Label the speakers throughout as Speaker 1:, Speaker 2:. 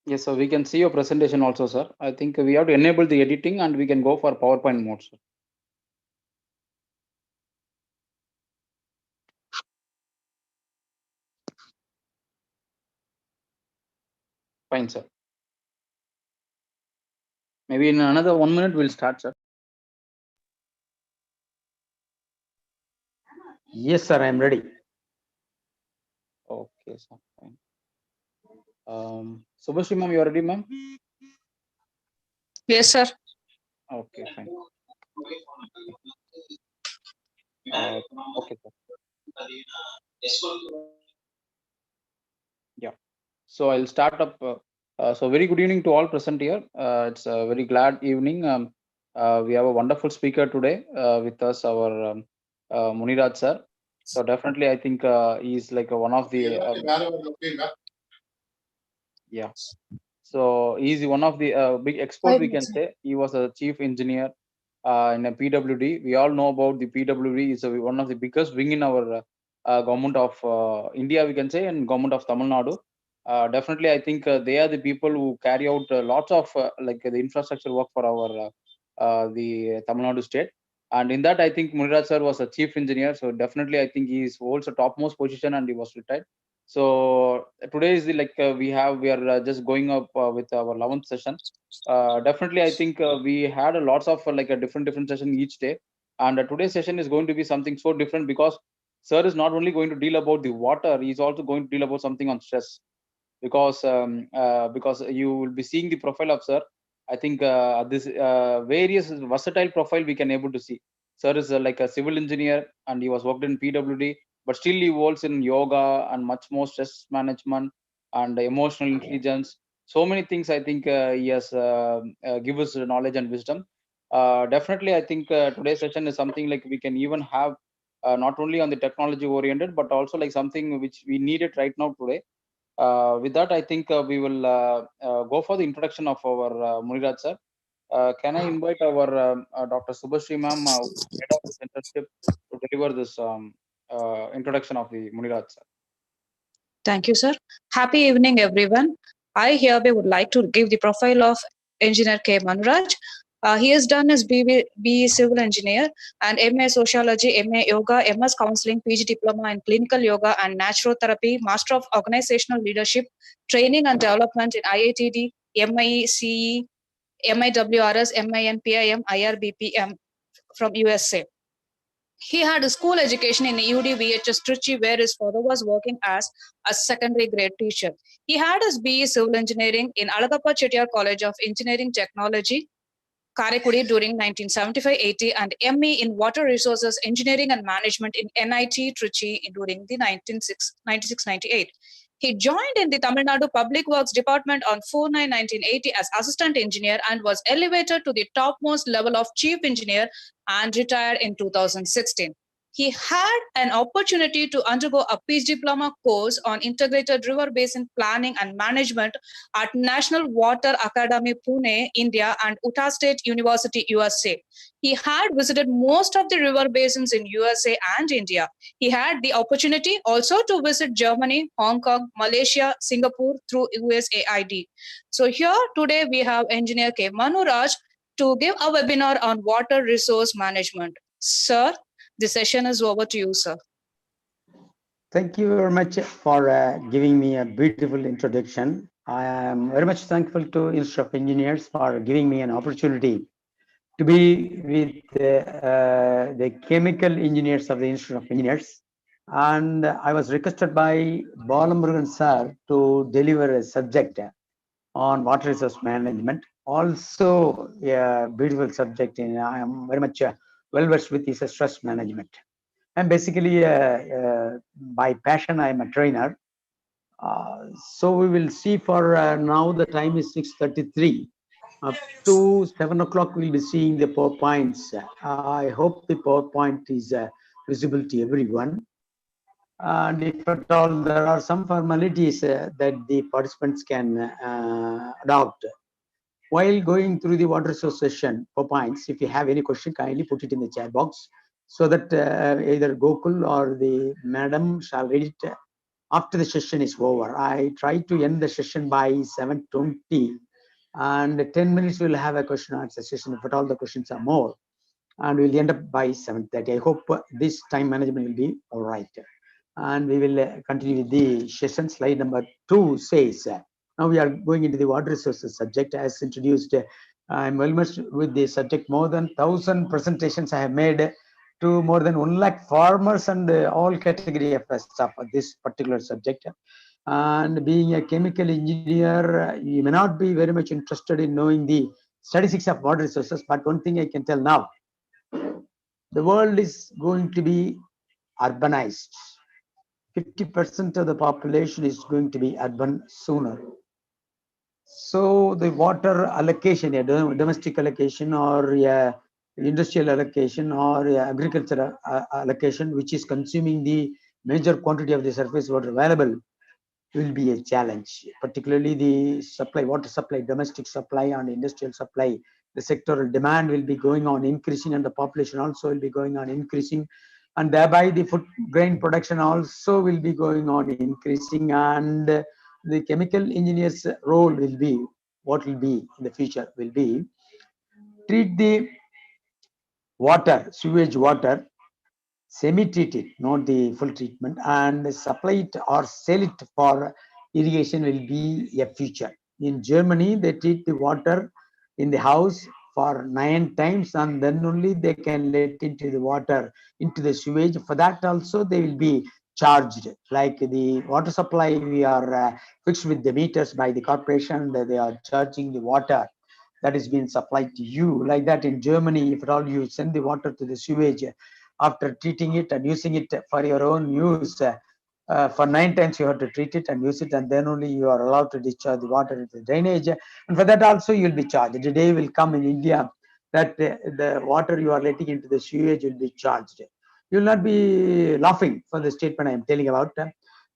Speaker 1: Yes, so we can see your presentation also, sir. I think we have to enable the editing and we can go for PowerPoint mode, sir. Fine, sir. Maybe in another 1 minute we'll start, sir.
Speaker 2: Yes, sir, I am ready.
Speaker 1: Okay, sir. Fine. Subhashri ma'am, you are ready, ma'am?
Speaker 3: Yes, sir.
Speaker 1: Okay, fine. Okay, sir. Yeah. So I'll start up. So very good evening to all present here. It's a very glad evening. We have a wonderful speaker today with us, our Muniraj sir. So definitely, I think he's like one of the yeah. So he's one of the big expert, we can say. He was a chief engineer in a PWD. We all know about the PWD is one of the biggest wing in our government of India, we can say, and government of Tamil Nadu. Definitely, I think they are the people who carry out lots of like the infrastructure work for our the Tamil Nadu state. And in that, I think Muniraj sir was a chief engineer. So definitely, I think he holds a topmost position, and he was retired. So today is the we are just going up with our 11th session. Definitely, I think we had a lots of like a different session each day, and today's session is going to be something so different because sir is not only going to deal about the water, he's also going to deal about something on stress because you will be seeing the profile of sir. I think this various versatile profile we can able to see. Sir is like a civil engineer and he was worked in PWD, but still he works in yoga and much more stress management and emotional intelligence. So many things I think he has give us knowledge and wisdom. Definitely, I think today's session is something like we can even have not only on the technology oriented, but also like something which we need it right now today. With that, I think we will go for the introduction of our Muniraj sir. Can I invite our Dr. Subhashri ma'am, head of this internship, to deliver this introduction of the Muniraj sir?
Speaker 3: Thank you, sir. Happy evening, everyone. I hereby would like to give the profile of Engineer K. Manuraj. He has done his BE Civil Engineer and MA Sociology, MA Yoga, MS Counseling, PG Diploma in Clinical Yoga and Naturopathy, Master of Organizational Leadership, Training and Development in IITD, MIE, CE, MIWRS, MINPIM, IRBPM from USA. He had a school education in UDVHS Trichy, where his father was working as a secondary grade teacher. He had his BE Civil Engineering in Alagappa Chettiar College of Engineering Technology, Karakudi during 1975-80 and ME in Water Resources Engineering and Management in NIT Trichy during the 96-98. He joined in the Tamil Nadu Public Works Department on 4/9/1980 as assistant engineer and was elevated to the topmost level of chief engineer and retired in 2016. He had an opportunity to undergo a PhD diploma course on integrated river basin planning and management at National Water Academy, Pune, India, and Utah State University, USA. He had visited most of the river basins in USA and India. He had the opportunity also to visit Germany, Hong Kong, Malaysia, Singapore through USAID. So here today we have Engineer K. Manuraj to give a webinar on water resource management. Sir, the session is over to you, sir.
Speaker 2: Thank you very much for giving me a beautiful introduction. I am very much thankful to Institute of Engineers for giving me an opportunity to be with the chemical engineers of the Institute of Engineers. And I was requested by Balamurugan sir to deliver a subject on water resource management. Also, a beautiful subject. I am very much well versed with this stress management. I'm basically by passion. I'm a trainer. So we will see for now. The time is 6:33. Up to 7 o'clock, we'll be seeing the PowerPoints. I hope the PowerPoint is visible to everyone. And if at all there are some formalities that the participants can adopt while going through the water resource session PowerPoints, if you have any question, kindly put it in the chat box so that either Gokul or the madam shall read it after the session is over. I try to end the session by 7:20, and 10 minutes we'll have a question answer session, if at all the questions are more, and we'll end up by 7:30. I hope this time management will be all right. And we will continue with the session. Slide number 2 says, now we are going into the water resources subject as introduced. I'm well much with the subject. More than 1,000 presentations I have made to more than 1 lakh farmers and all category of staff of this particular subject. And being a chemical engineer, you may not be very much interested in knowing the statistics of water resources, but one thing I can tell now, the world is going to be urbanized. 50% of the population is going to be urban sooner. So the water allocation, a domestic allocation or a industrial allocation or agricultural allocation, which is consuming the major quantity of the surface water available, will be a challenge, particularly the supply, water supply, domestic supply and industrial supply. The sectoral demand will be going on increasing, and the population also will be going on increasing, and thereby the food grain production also will be going on increasing. And the chemical engineer's role will be, what will be in the future will be, treat the water, sewage water, semi-treat it, not the full treatment, and supply it or sell it for irrigation will be a future. In Germany, they treat the water in the house for 9 times, and then only they can let into the water into the sewage. For that also they will be charged. Like the water supply, we are fixed with the meters by the corporation, they are charging the water that is being supplied to you. Like that in Germany, if at all you send the water to the sewage, after treating it and using it for your own use, for 9 times you have to treat it and use it, and then only you are allowed to discharge the water into the drainage. And for that also you will be charged. The day will come in India that the water you are letting into the sewage will be charged. You will not be laughing for the statement I am telling about.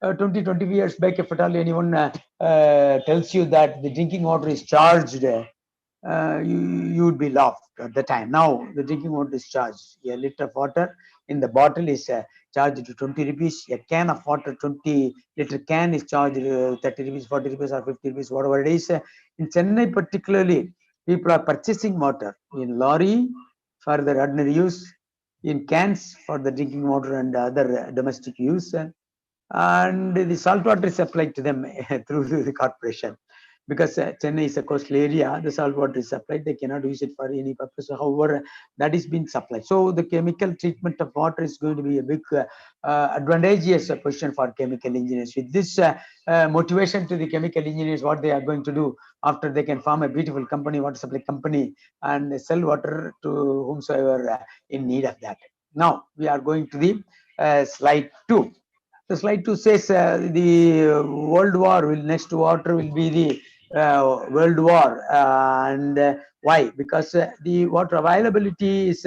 Speaker 2: 20 years back, if at all anyone tells you that the drinking water is charged, you would be laughed at the time. Now the drinking water is charged. A liter of water in the bottle is charged to 20 rupees. A can of water, 20-liter can, is charged 30 rupees, 40 rupees, or 50 rupees, whatever it is. In Chennai particularly, people are purchasing water in lorry for their ordinary use, in cans for the drinking water and other domestic use, and the salt water is supplied to them through the corporation. Because Chennai is a coastal area, the salt water is supplied. They cannot use it for any purpose. However, that is being supplied. So the chemical treatment of water is going to be a big advantageous position for chemical engineers. With this motivation to the chemical engineers, what they are going to do after, they can form a beautiful company, water supply company, and sell water to whomsoever in need of that. Now we are going to the slide 2. The slide 2 says the world war will, next water will be the world war. And why? Because the water availability is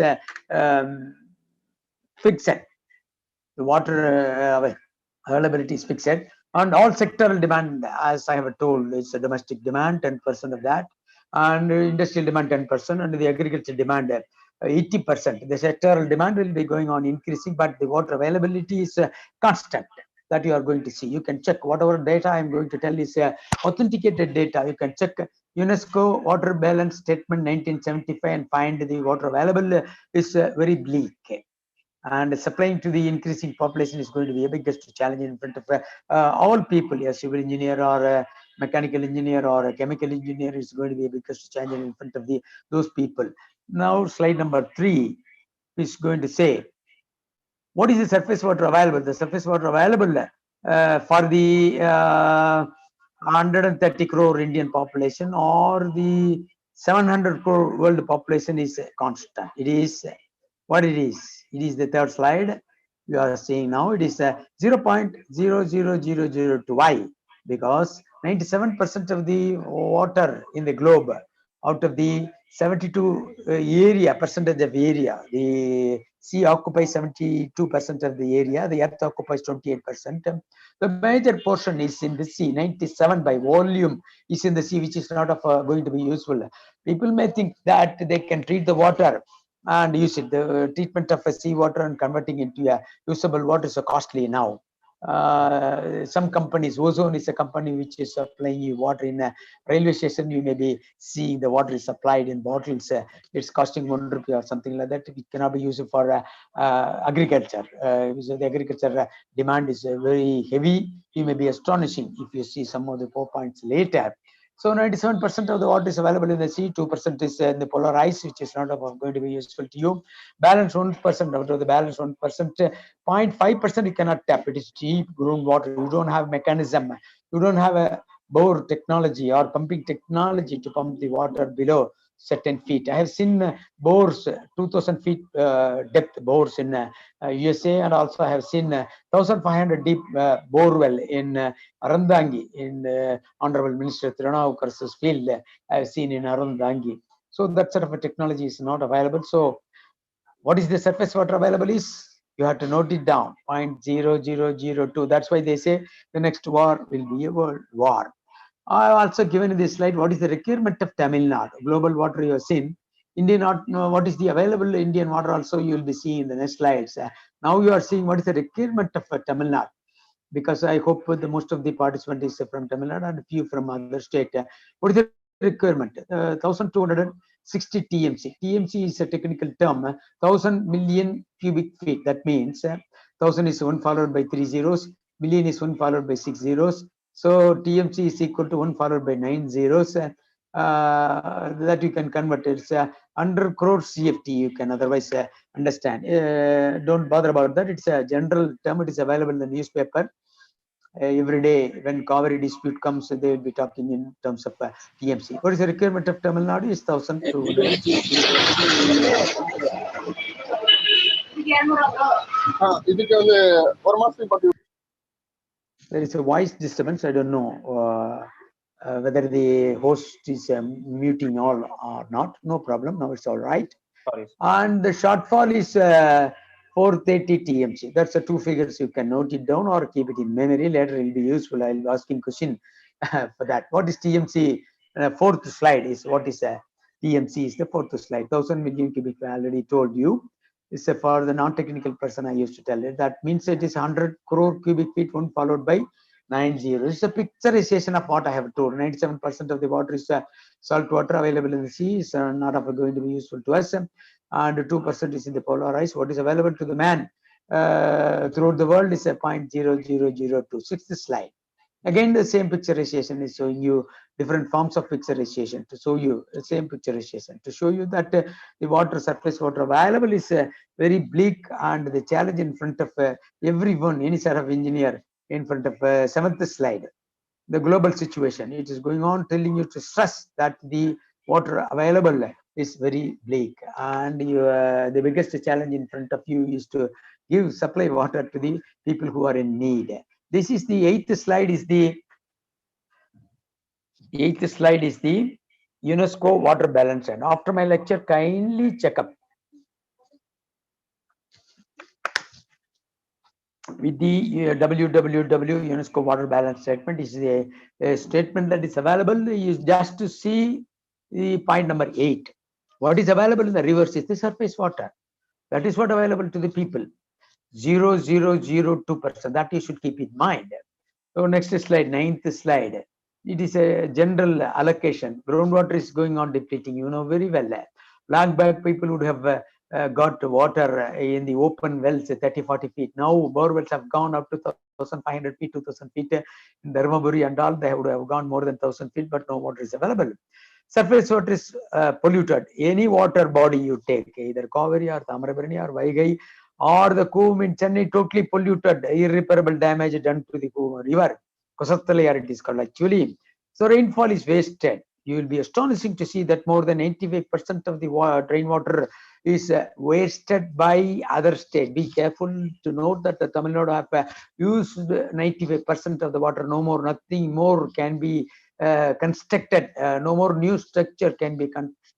Speaker 2: fixed. The water availability is fixed, and all sectoral demand, as I have told, is a domestic demand 10% of that, and industrial demand 10%, and the agriculture demand 80%. The sectoral demand will be going on increasing, but the water availability is constant. That you are going to see. You can check whatever data I am going to tell is authenticated data. You can check UNESCO Water Balance Statement 1975 and find the water available is very bleak. And supplying to the increasing population is going to be a biggest challenge in front of all people. A civil engineer or a mechanical engineer or a chemical engineer is going to be a biggest challenge in front of those people. Now slide number 3 is going to say, what is the surface water available? The surface water available for the 130 crore Indian population or the 700 crore world population is constant. It is what it is. It is the third slide you are seeing now. It is 0.00002. Why? Because 97% of the water in the globe, out of the 72 percentage of area, the sea occupies 72% of the area, the earth occupies 28%. The major portion is in the sea. 97 by volume is in the sea, which is not of going to be useful. People may think that they can treat the water and use it. The treatment of a sea water and converting into a usable water is so costly now. some companies, Ozone is a company which is supplying you water in a railway station. You may be seeing the water is supplied in bottles. It's costing 1 rupee or something like that. It cannot be used for agriculture. So the agriculture demand is very heavy. You may be astonishing if you see some of the points later. So 97% of the water is available in the sea, 2% is in the polar ice, which is not going to be useful to you. Balance 1% out of the balance 1%, 0.5% you cannot tap. It is deep groundwater. You don't have mechanism. You don't have a bore technology or pumping technology to pump the water below certain feet. I have seen bores, 2000 feet depth bores in USA, and also I have seen 1500 deep bore well in Arandangi, in Honorable Minister Tirunavukara's field. I have seen in Arandangi. So that sort of a technology is not available. So what is the surface water available is, you have to note it down, 0.0002. That's why they say the next war will be a world war. I have also given in this slide what is the requirement of Tamil Nadu. Global water you have seen. Indian, what is the available Indian water also you will be seeing in the next slides. Now you are seeing what is the requirement of Tamil Nadu, because I hope the most of the participant is from Tamil Nadu and a few from other state. What is the requirement? 1260 TMC. TMC is a technical term. 1000 million cubic feet. That means 1000 is 1 followed by 3 zeros. Million is 1 followed by 6 zeros. So TMC is equal to 1 followed by 9 zeros. That you can convert. It's 100 crore CFT. You can otherwise understand. Don't bother about that. It's a general term. It is available in the newspaper. Every day when Kaveri dispute comes, they will be talking in terms of TMC. What is the requirement of Tamil Nadu is 1260. There is a voice disturbance. I don't know whether the host is muting all or not. No problem. Now it's all right.
Speaker 1: Sorry.
Speaker 2: And the shortfall is 430 TMC. That's the two figures. You can note it down or keep it in memory. Later it will be useful. I'll be asking question for that. What is TMC? Fourth slide is what is TMC is the fourth slide. 1000 million cubic. I already told you. It's for the non-technical person. I used to tell it. That means it is 100 crore cubic feet, one followed by 9 zeros. It's a picturization of what I have told. 97% of the water is salt water available in the sea. Is not going to be useful to us. And 2% is in the polar ice. What is available to the man throughout the world is a 0.0002. Sixth slide. Again, the same picturization is showing you different forms of picturization to show you the same picturization to show you that the water, surface water available is very bleak, and the challenge in front of everyone, any sort of engineer, in front of seventh slide. The global situation, it is going on telling you to stress that the water available is very bleak, and the biggest challenge in front of you is to give supply water to the people who are in need. This is the eighth slide. Is the UNESCO water balance. And after my lecture, kindly check up with the www UNESCO water balance statement. Is a statement that is available. Is just to see the point number 8. What is available in the rivers is the surface water. That is what available to the people. 0.002%. That you should keep in mind. So next slide, ninth slide. It is a general allocation. Groundwater is going on depleting. You know very well. Long back, people would have got water in the open wells 30-40 feet. Now bore wells have gone up to 1,500 feet, 2,000 feet in Dharmaburi and all. They would have gone more than 1,000 feet, but no water is available. Surface water is polluted. Any water body you take, either Kaveri or Tamarabarani or Vaigai or the Coombe in Chennai, totally polluted, irreparable damage done to the Coombe river. Kosathalayar it is called actually. So rainfall is wasted. You will be astonishing to see that more than 85% of the rainwater is wasted by other states. Be careful to note that the Tamil Nadu have used 95% of the water. No more, nothing more can be constructed. No more new structure can be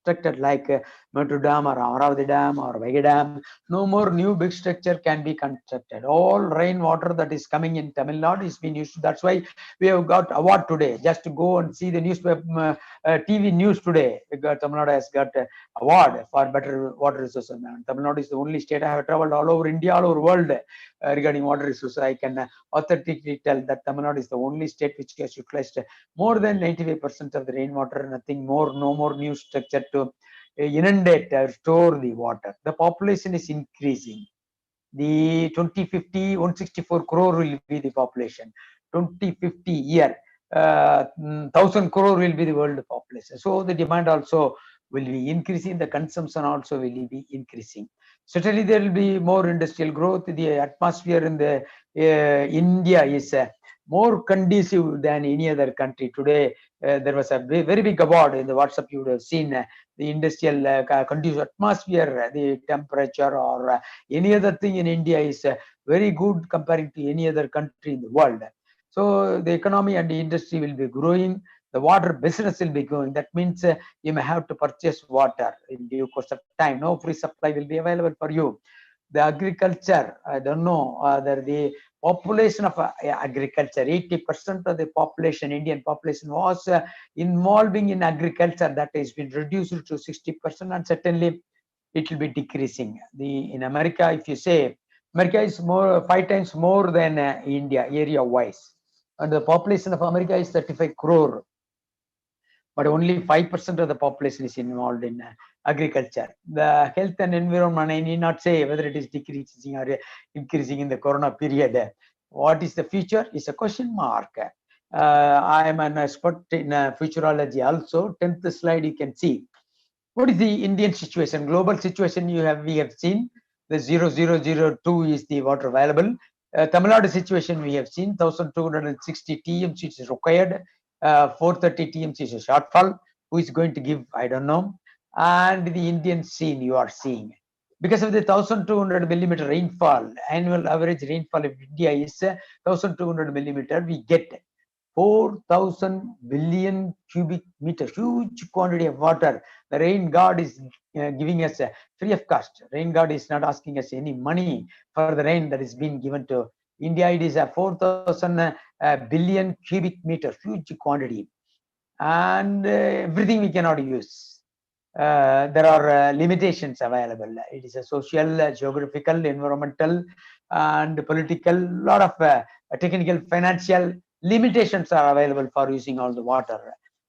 Speaker 2: constructed like Metro Dam or Amaravati Dam or Vega Dam. No more new big structure can be constructed. All rainwater that is coming in Tamil Nadu is being used. That's why we have got award today. Just to go and see the newspaper, TV news today. Tamil Nadu has got award for better water resources. Tamil Nadu is the only state. I have traveled all over India, all over world regarding water resources. I can authentically tell that Tamil Nadu is the only state which has utilized more than 95% of the rainwater. Nothing more, no more new structure to inundate or store the water. The population is increasing. The 2050, 164 crore will be the population. 2050 year, 1000 crore will be the world population. So the demand also will be increasing. The consumption also will be increasing. Certainly there will be more industrial growth. The atmosphere in the India is more conducive than any other country. Today, there was a very big award in the WhatsApp. You would have seen the industrial conducive atmosphere, the temperature or any other thing in India is very good comparing to any other country in the world. So the economy and the industry will be growing. The water business will be growing. That means you may have to purchase water in due course of time. No free supply will be available for you. The agriculture, I don't know whether the population of agriculture, 80% of the population, Indian population was involving in agriculture. That has been reduced to 60%, and certainly it will be decreasing. In America, if you say, America is 5 times more than India area wise, and the population of America is 35 crore, but only 5% of the population is involved in agriculture. The health and environment, I need not say whether it is decreasing or increasing in the corona period. What is the future is a question mark. I am an expert in futurology also. 10th slide you can see. What is the Indian situation? Global situation we have seen. The 0002 is the water available. Tamil Nadu situation we have seen. 1260 TMC is required. 430 TMC is a shortfall. Who is going to give? I don't know. And the Indian scene you are seeing. Because of the 1200 millimeter rainfall, annual average rainfall of India is 1200 millimeter. We get 4,000 billion cubic meters, huge quantity of water. The rain god is giving us free of cost. Rain god is not asking us any money for the rain that is being given to India. It is a 4,000 billion cubic meters, huge quantity, and everything we cannot use. There are limitations available. It is a social, geographical, environmental, and political, lot of technical, financial limitations are available for using all the water.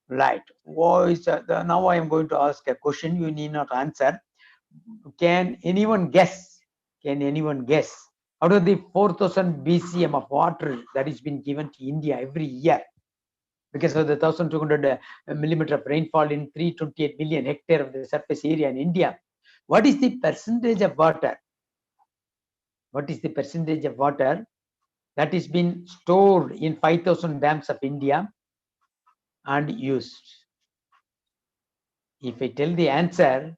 Speaker 2: Right. Now I am going to ask a question. You need not answer. Can anyone guess? Can anyone guess? Out of the 4,000 BCM of water that is being given to India every year, because of the 1200 millimeter of rainfall in 328 million hectare of the surface area in India, what is the percentage of water? What is the percentage of water that is being stored in 5,000 dams of India and used? If I tell the answer,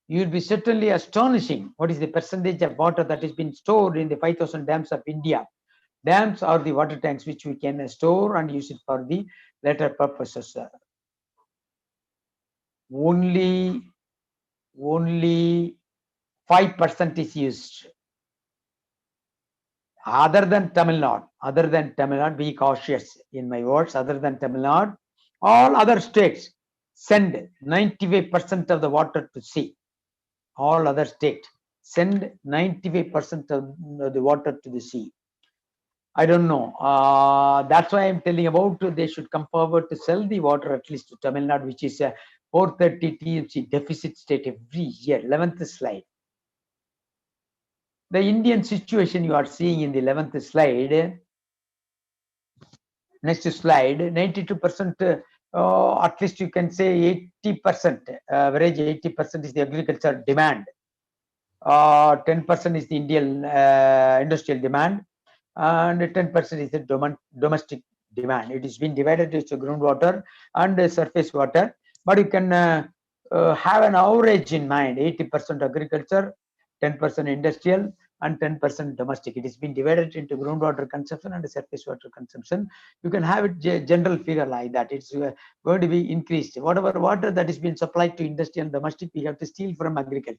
Speaker 2: you will be certainly astonishing. What is the percentage of water that is being stored in the 5,000 dams of India? Dams are the water tanks which we can store and use it for the later purposes. Only 5% is used. Other than Tamil Nadu, be cautious in my words, other than Tamil Nadu, all other states send 95% of the water to sea. All other states send 95% of the water to the sea. I don't know. That's why I'm telling about they should come forward to sell the water at least to Tamil Nadu, which is a 430 TMC deficit state every year. 11th slide. The Indian situation you are seeing in the 11th slide. Next slide. 92%, at least you can say 80%, average 80% is the agriculture demand. 10% is the Indian industrial demand, and 10% is the domestic demand. It is been divided into groundwater and surface water, but you can have an average in mind: 80% agriculture, 10% industrial, and 10% domestic. It has been divided into groundwater consumption and surface water consumption. You can have it general figure like that. It's going to be increased. Whatever water that is being supplied to industry and domestic, we have to steal from agriculture.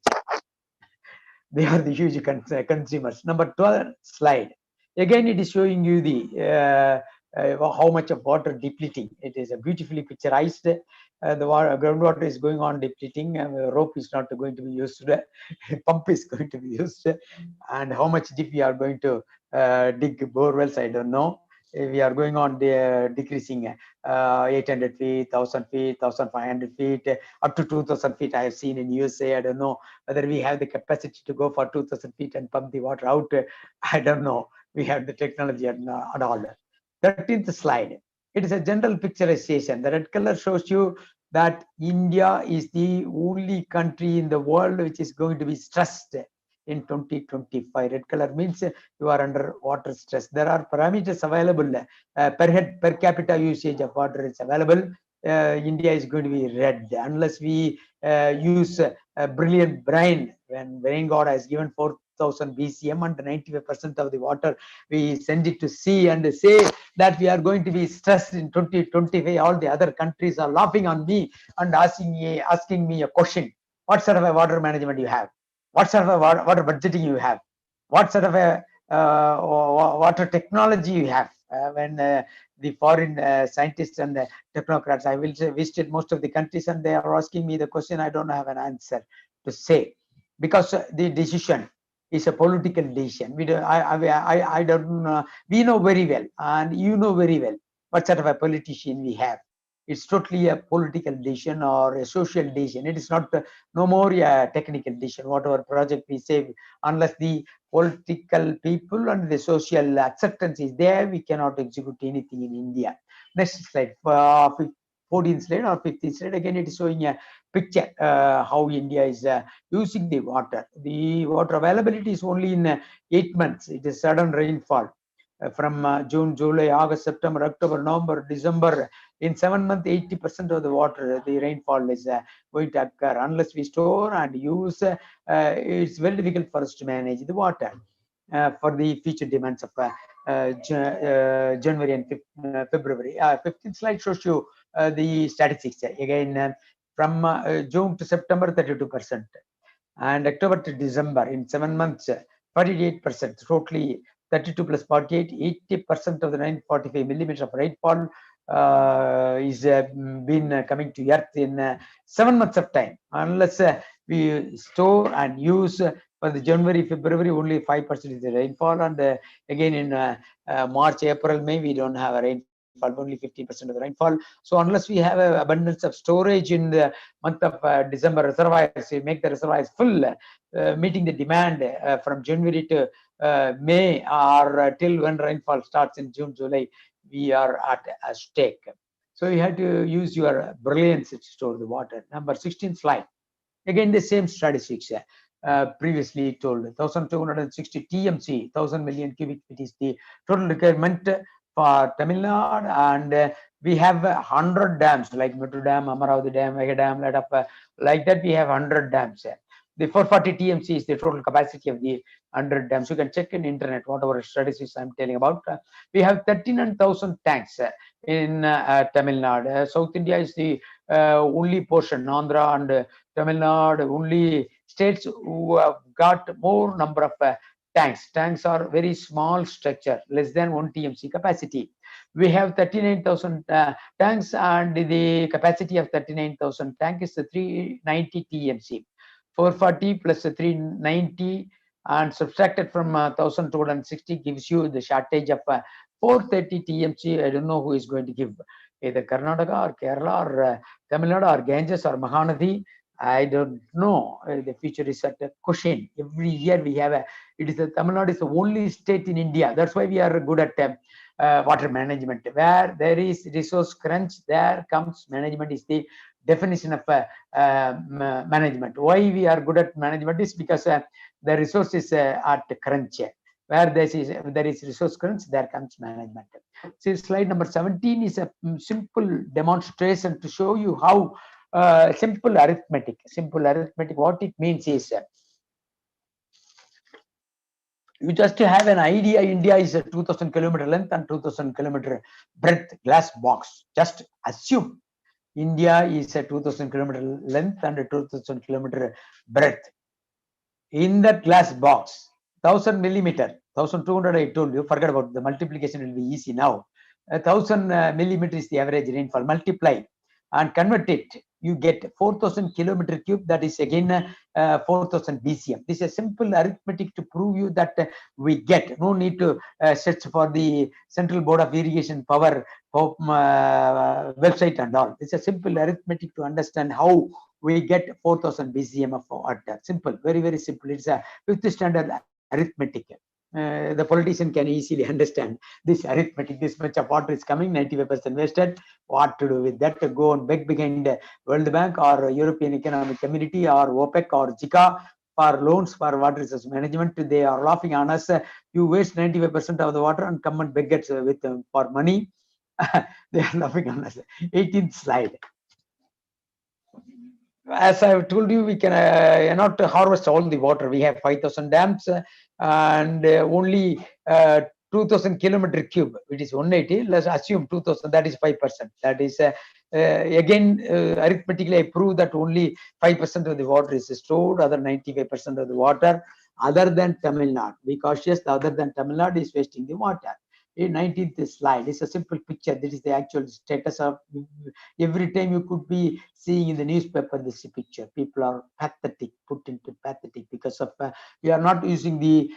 Speaker 2: They are the huge consumers. Number 12 slide. Again, it is showing you the how much of water depleting. It is a beautifully picturized. The groundwater is going on depleting. Rope is not going to be used. Pump is going to be used. And how much deep we are going to dig bore wells, I don't know. We are going on decreasing 800 feet, 1000 feet, 1500 feet, up to 2000 feet. I have seen in USA. I don't know whether we have the capacity to go for 2000 feet and pump the water out. I don't know. We have the technology and all. 13th slide. It is a general picturization. The red color shows you that India is the only country in the world which is going to be stressed in 2025. Red color means you are under water stress. There are parameters available. Per capita usage of water is available. India is going to be red unless we use a brilliant brain. When brain God has given 4,000 BCM and 95% of the water, we send it to sea and say that we are going to be stressed in 2025. All the other countries are laughing on me and asking me a question. What sort of a water management you have? What sort of a water budgeting you have? What sort of a water technology you have? When the foreign scientists and technocrats, I will visited most of the countries and they are asking me the question, I don't have an answer to say, because the decision is a political decision. We don't, I don't, we know very well and you know very well what sort of a politician we have. It's totally a political decision or a social decision. It is not no more a technical decision. Whatever project we say, unless the political people and the social acceptance is there, we cannot execute anything in India. Next slide, 14th slide or 15th slide. Again, it is showing a picture how India is using the water. The water availability is only in 8 months. It is sudden rainfall. From June, July, August, September, October, November, December. In 7 months, 80% of the water, the rainfall is going to occur. Unless we store and use, it's very difficult for us to manage the water for the future demands of January and February. 15th slide shows you the statistics. Again, from June to September, 32%. And October to December, in 7 months, 48%. Totally 32 plus 48, 80% of the 945 millimeters of rainfall is been coming to earth in 7 months of time. Unless we store and use for the January, February, only 5% is the rainfall. And again in March, April, May, we don't have a rainfall, only 50% of the rainfall. So unless we have an abundance of storage in the month of December, reservoirs, we make the reservoirs full, meeting the demand from January to May or till when rainfall starts in June, July, we are at a stake. So you have to use your brilliance to store the water. Number 16 slide. Again, the same statistics previously told. 1,260 TMC, 1,000 million cubic feet is the total requirement for Tamil Nadu, and we have 100 dams like Metro Dam, Amaravati Dam, Mega Dam, like that. We have 100 dams. The 440 TMC is the total capacity of the 100 dams. You can check in internet whatever statistics I'm telling about. We have 39,000 tanks in Tamil Nadu. South India is the only portion, Andhra and Tamil Nadu, only states who have got more number of tanks. Tanks are very small structure, less than 1 TMC capacity. We have 39,000 tanks, and the capacity of 39,000 tank is 390 TMC. 440 plus 390 and subtracted from 1,260 gives you the shortage of 430 TMC. I don't know who is going to give, either Karnataka or Kerala or Tamil Nadu or Ganges or Mahanadi. I don't know. The future is at a question. Every year we have Tamil Nadu is the only state in India. That's why we are good at water management. Where there is resource crunch, there comes management is the definition of management. Why we are good at management is because the resource is at crunch. Where there is resource crunch, there comes management. See, slide number 17 is a simple demonstration to show you how simple arithmetic. What it means is You just have an idea, India is a 2000 kilometer length and 2000 kilometer breadth glass box. Just assume India is a 2000 kilometer length and a 2000 kilometer breadth. In that glass box, 1000 millimeter, 1200 I told you, forget about the multiplication, will be easy now. 1000 millimeter is the average rainfall. Multiply and convert it, you get 4000 kilometer cube, that is again 4000 BCM. This is a simple arithmetic to prove you that we get. No need to search for the Central Board of Irrigation Power website and all. It's a simple arithmetic to understand how we get 4000 BCM of water. Simple, very, very simple. It's a fifth standard arithmetic. The politician can easily understand this arithmetic. This much of water is coming, 95% wasted. What to do with that? To go and beg behind World Bank or European Economic Community or OPEC or JICA for loans for water resource management. They are laughing on us. You waste 95% of the water and come and beg it with for money. They are laughing on us. 18th slide. As I've told you, we cannot harvest all the water. We have 5000 dams and only 2000 kilometer cube, which is 180. Let's assume 2000, that is 5%. That is again arithmetically I prove that only 5% of the water is stored, other 95% of the water other than Tamil Nadu. Be cautious, the other than Tamil Nadu is wasting the water. In 19th slide is a simple picture. That is the actual status of. Every time you could be seeing in the newspaper this picture. People are pathetic, put into pathetic because of we are not using the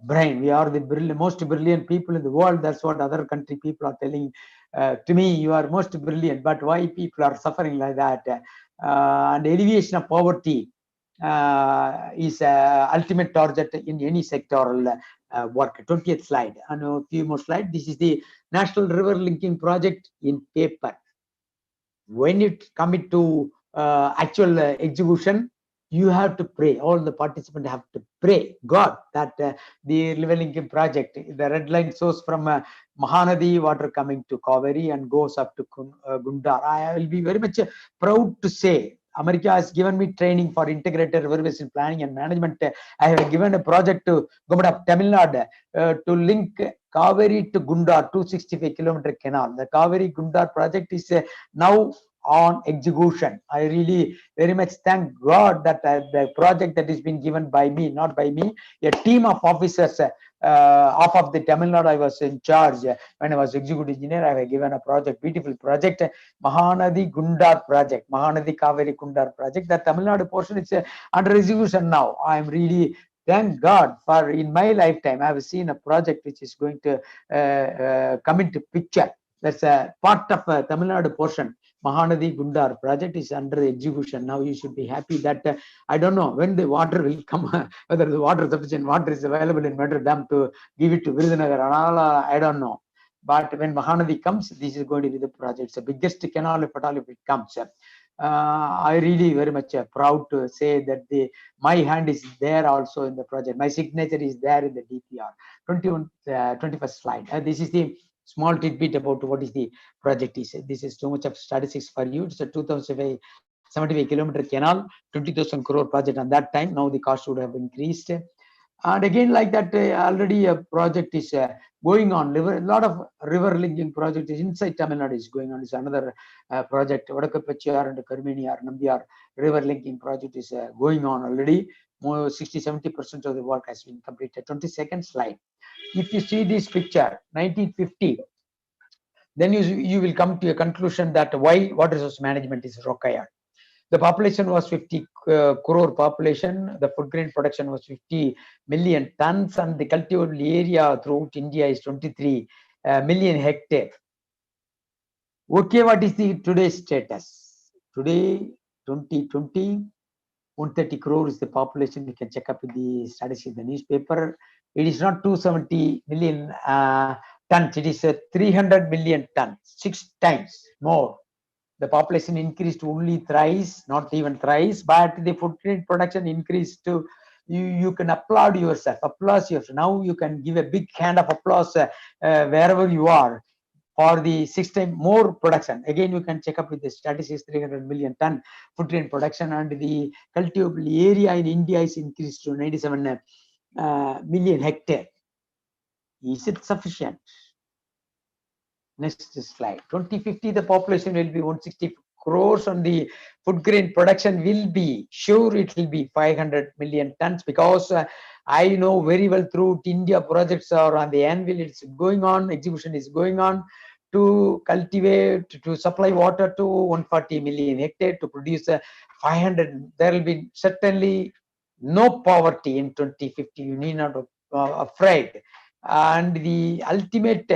Speaker 2: brain. We are the most brilliant people in the world. That's what other country people are telling to me. You are most brilliant, but why people are suffering like that? And alleviation of poverty is ultimate target in any sectoral work. 20th slide and a few more slides. This is the National River Linking Project in paper. When it comes to actual execution, you have to pray. All the participants have to pray God that the river linking project, the red line source from Mahanadi water coming to Kaveri and goes up to Gundar. I will be very much proud to say America has given me training for integrated river basin planning and management. I have given a project to Government of Tamil Nadu to link Kaveri to Gundar 265 kilometer canal. The Kaveri Gundar project is now on execution. I really very much thank God that the project that is been given by me, not by me, a team of officers off of the Tamil Nadu. I was in charge when I was executive engineer. I have given a project, beautiful project, Mahanadi Gundar project, Mahanadi Kaveri Gundar project. The Tamil Nadu portion is under execution now. I am really thank God for in my lifetime I have seen a project which is going to come into picture. That's a part of Tamil Nadu portion. Mahanadi Gundar project is under execution. Now you should be happy that I don't know when the water will come, whether the water sufficient water is available in Merrier Dam to give it to Virudhunagar and all, I don't know. But when Mahanadi comes, this is going to be the project. It's the biggest canal if at all if it comes. I really very much proud to say that my hand is there also in the project. My signature is there in the DPR. 21st slide. This is the small tidbit about what is the project is. This is too much of statistics for you. It's a 2075 kilometer canal, 20,000 crore project at that time. Now the cost would have increased. And again, like that, already a project is going on. A lot of river linking project is inside Tamil Nadu is going on. It's another project. Vadakapachiyar and Karmeniar, Nambiyar river linking project is going on already. More 60-70% of the work has been completed. 22nd slide. If you see this picture, 1950, then you will come to a conclusion that why water resource management is required. The population was 50 crore population. The food grain production was 50 million tons, and the cultivable area throughout India is 23 million hectare. Okay, what is the today's status? Today, 2020, 130 crore is the population. You can check up with the statistics in the newspaper. It is not 270 million tons. It is 300 million tons, 6 times more. The population increased only thrice, not even thrice, but the food grain production increased to, you can applaud yourself, applause yourself. Now you can give a big hand of applause wherever you are for the 6 times more production. Again, you can check up with the statistics, 300 million ton food grain production, and the cultivable area in India is increased to 97 million hectare. Is it sufficient? Next slide. 2050, the population will be 160 crores, and the food grain production will be, sure it will be 500 million tons, because I know very well through India projects are on the anvil, it's going on, execution is going on to cultivate, to supply water to 140 million hectare to produce 500. There will be certainly no poverty in 2050. You need not afraid. And the ultimate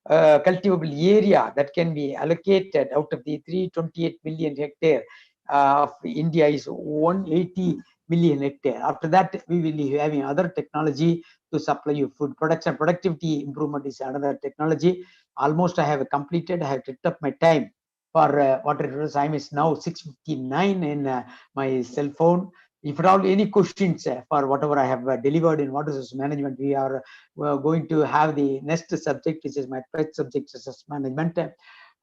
Speaker 2: cultivable area that can be allocated out of the 328 million hectare of India is 180 million hectare. After that, we will be having other technology to supply you food production. Productivity improvement is another technology. Almost I have completed. I have ticked up my time for water resource. Time is now 6:59 in my cell phone. If at all any questions for whatever I have delivered in water resource management, we are going to have the next subject, which is my first subject, stress management,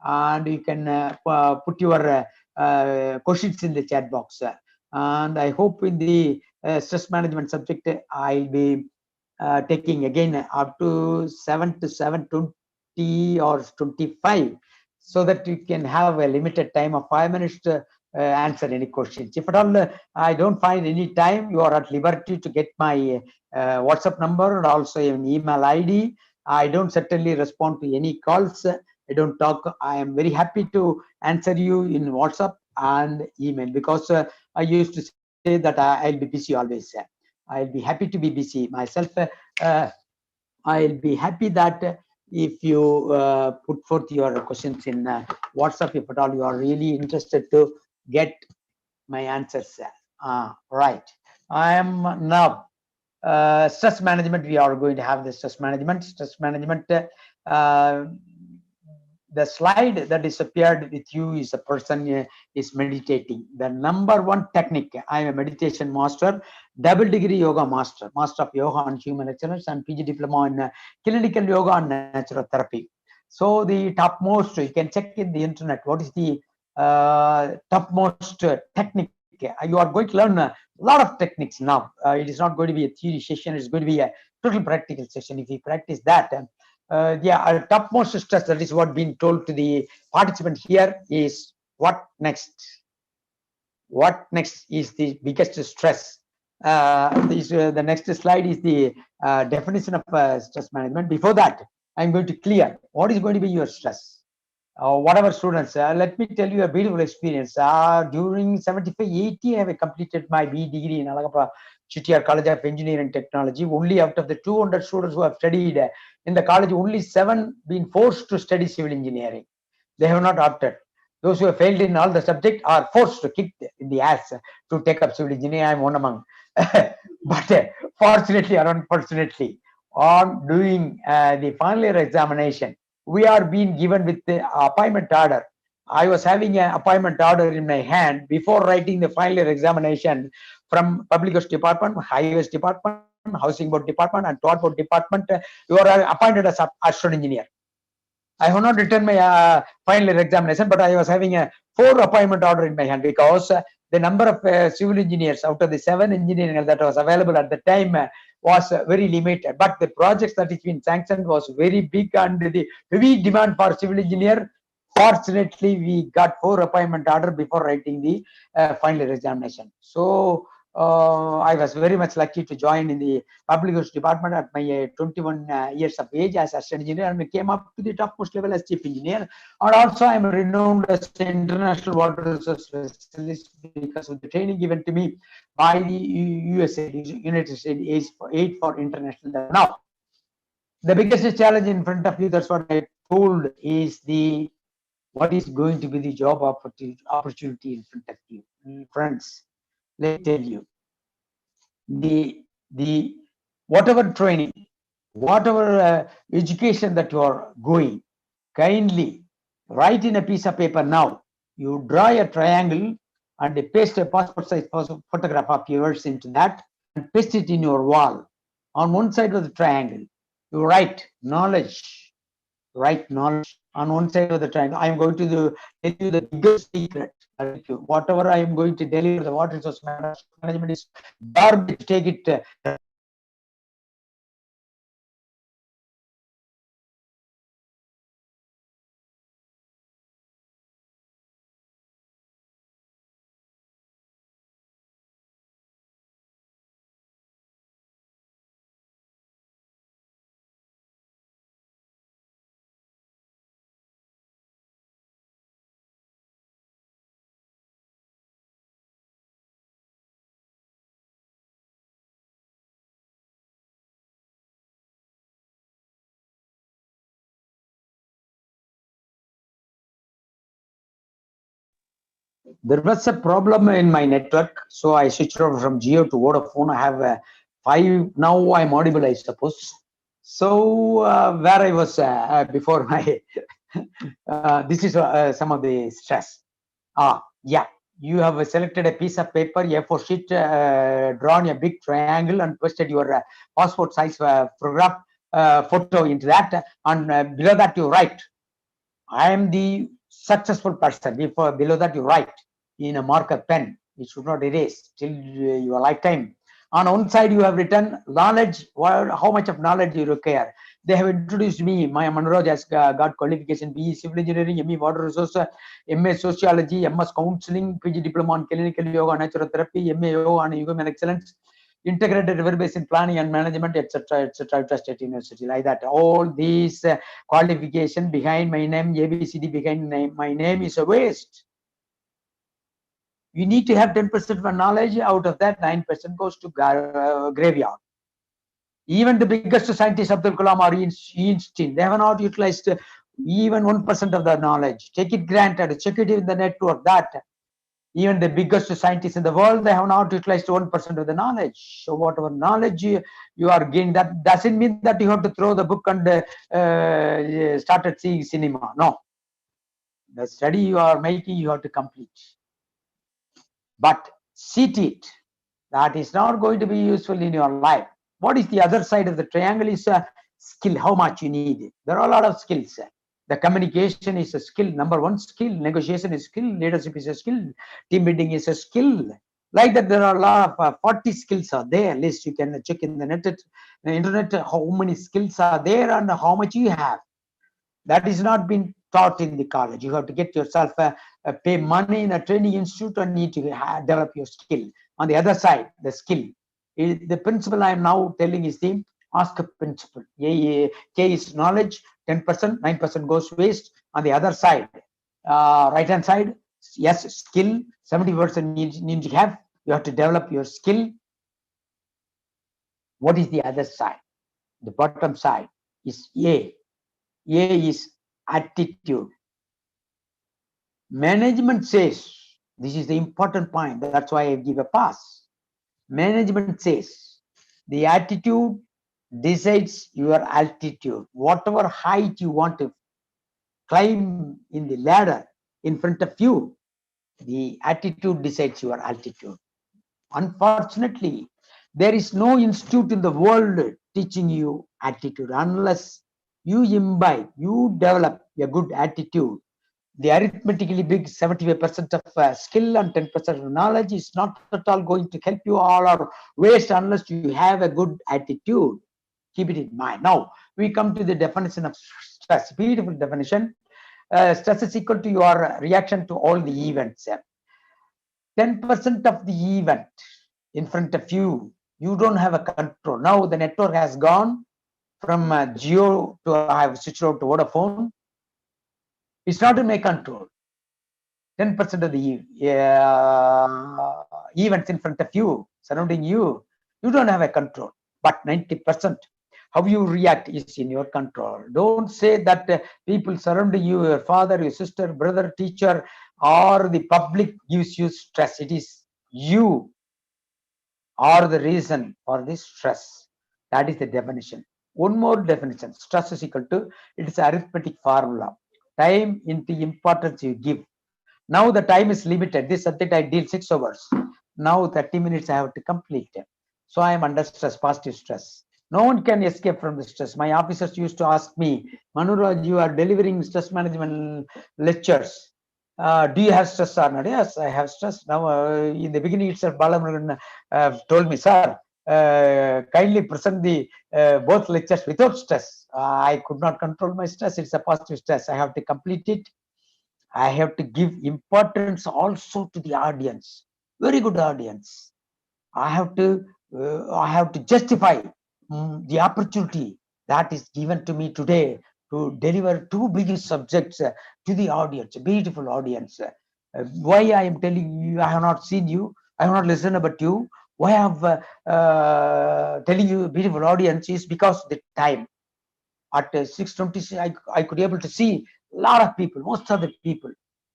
Speaker 2: and you can put your questions in the chat box. And I hope in the stress management subject, I'll be taking again up to 7 to 7:20 or 25, so that you can have a limited time of 5 minutes to answer any questions. If at all I don't find any time, you are at liberty to get my WhatsApp number and also an email ID. I don't certainly respond to any calls. I don't talk. I am very happy to answer you in WhatsApp and email, because I used to say that I'll be busy always. I'll be happy to be busy myself. I'll be happy that if you put forth your questions in WhatsApp, if at all you are really interested to get my answers. Right. I am now stress management. We are going to have the stress management. The slide that is appeared with you is a person is meditating. The number one technique. I am a meditation master, double degree yoga master, master of yoga and human excellence, and PG diploma in clinical yoga and natural therapy. So the topmost, you can check in the internet, what is the topmost technique. You are going to learn a lot of techniques now. It is not going to be a theory session. It's going to be a total practical session. If you practice that, our topmost stress, that is what being told to the participant here, is what next? What next is the biggest stress? The next slide is the definition of stress management. Before that, I'm going to clear what is going to be your stress. Whatever students, let me tell you a beautiful experience. During 75-80, I have completed my B degree in Alagappa Chittiar College of Engineering Technology. Only out of the 200 students who have studied in the college, only 7 been forced to study civil engineering. They have not opted. Those who have failed in all the subjects are forced to kick in the ass to take up civil engineering. I'm one among. But fortunately or unfortunately, on doing the final year examination, we are being given with the appointment order. I was having an appointment order in my hand before writing the final year examination from Public Works Department, Highways Department, Housing Board Department, and Transport Department. You are appointed as an astronaut engineer. I have not written my final year examination, but I was having a 4 appointment order in my hand, because the number of civil engineers out of the 7 engineering that was available at the time was very limited. But the projects that is been sanctioned was very big, and the heavy demand for civil engineer. Fortunately, we got 4 appointment order before writing the final year examination. So I was very much lucky to join in the Public Works Department at my 21 years of age as assistant engineer, and came up to the topmost level as chief engineer. And also, I am renowned as an international water resource specialist because of the training given to me by the USA, United States Aid for International. Now, the biggest challenge in front of you, that's what I told, is the what is going to be the job opportunity in front of you. Friends, let me tell you, the whatever training, whatever education that you are going, kindly write in a piece of paper now. You draw a triangle and paste a passport size photograph of yours into that and paste it in your wall. On one side of the triangle, you write knowledge. Write knowledge on one side of the triangle. I am going to tell you the biggest secret. Whatever I am going to deliver, the water resource management is garbage. Take it There was a problem in my network, so I switched over from Geo to Vodafone. I have 5 now. I'm audible, I suppose. So where I was before my this is some of the stress. Yeah, you have selected a piece of paper, A4 sheet, drawn a big triangle and pasted your passport size photograph photo into that, and below that you write, I am the successful person. If below that you write in a marker pen, it should not erase till your lifetime. On one side you have written knowledge, how much of knowledge you require. They have introduced me. My Manraj has got qualification: BE Civil Engineering, ME Water Resource, MA Sociology, MS Counseling, PG Diploma on Clinical Yoga, Naturotherapy, MA Yoga on Human Excellence, integrated river basin planning and management, etc., etc., State University, like that. All these qualification behind my name, ABCD behind my name is a waste. You need to have 10% of knowledge. Out of that, 9% goes to graveyard. Even the biggest scientists, Abdul Kalam or Einstein, they have not utilized even 1% of their knowledge. Take it granted, check it in the network that even the biggest scientists in the world, they have not utilized 1% of the knowledge. So whatever knowledge you are gaining, that doesn't mean that you have to throw the book and started seeing cinema. No. The study you are making, you have to complete. But sit it. That is not going to be useful in your life. What is the other side of the triangle is a skill, how much you need. There are a lot of skills. The communication is a skill, number one skill. Negotiation is skill. Leadership is a skill. Team building is a skill. Like that, there are a lot of 40 skills are there. List you can check in the internet how many skills are there and how much you have. That is not been taught in the college. You have to get yourself pay money in a training institute and need to develop your skill. On the other side, the skill. The principle I am now telling is the ask principle. K is knowledge, 10%, 9% goes waste. On the other side, right hand side, yes, skill, 70% need to have. You have to develop your skill. What is the other side? The bottom side is A. A is attitude. Management says, this is the important point, that's why I give a pass. Management says, the attitude decides your altitude. Whatever height you want to climb in the ladder in front of you, the attitude decides your altitude. Unfortunately, there is no institute in the world teaching you attitude. Unless you imbibe, you develop a good attitude, the arithmetically big 75% of skill and 10% of knowledge is not at all going to help you all or waste unless you have a good attitude. Keep it in mind. Now, we come to the definition of stress. Beautiful definition. Stress is equal to your reaction to all the events. 10% of the event in front of you, you don't have a control. Now the network has gone from Geo to I have switched over to Vodafone. It's not in my control. 10% of the events in front of you, surrounding you, you don't have a control. But 90%, how you react is in your control. Don't say that people surrounding you, your father, your sister, brother, teacher, or the public gives you stress. It is you are the reason for this stress. That is the definition. One more definition. Stress is equal to, it is arithmetic formula. Time into importance you give. Now the time is limited. This subject I deal 6 hours. Now 30 minutes I have to complete. So I am under stress, positive stress. No one can escape from the stress. My officers used to ask me, Manuraj, you are delivering stress management lectures. Do you have stress or not? Yes, I have stress. Now, in the beginning itself, Balamurugan told me, sir, kindly present the both lectures without stress. I could not control my stress. It's a positive stress. I have to complete it. I have to give importance also to the audience. Very good audience. I have to justify the opportunity that is given to me today to deliver two big subjects to the audience, a beautiful audience. Why I am telling you, I have not seen you, I have not listened about you. Why I have telling you, beautiful audience, is because the time. At 6:20, I could able to see a lot of people, most of the people.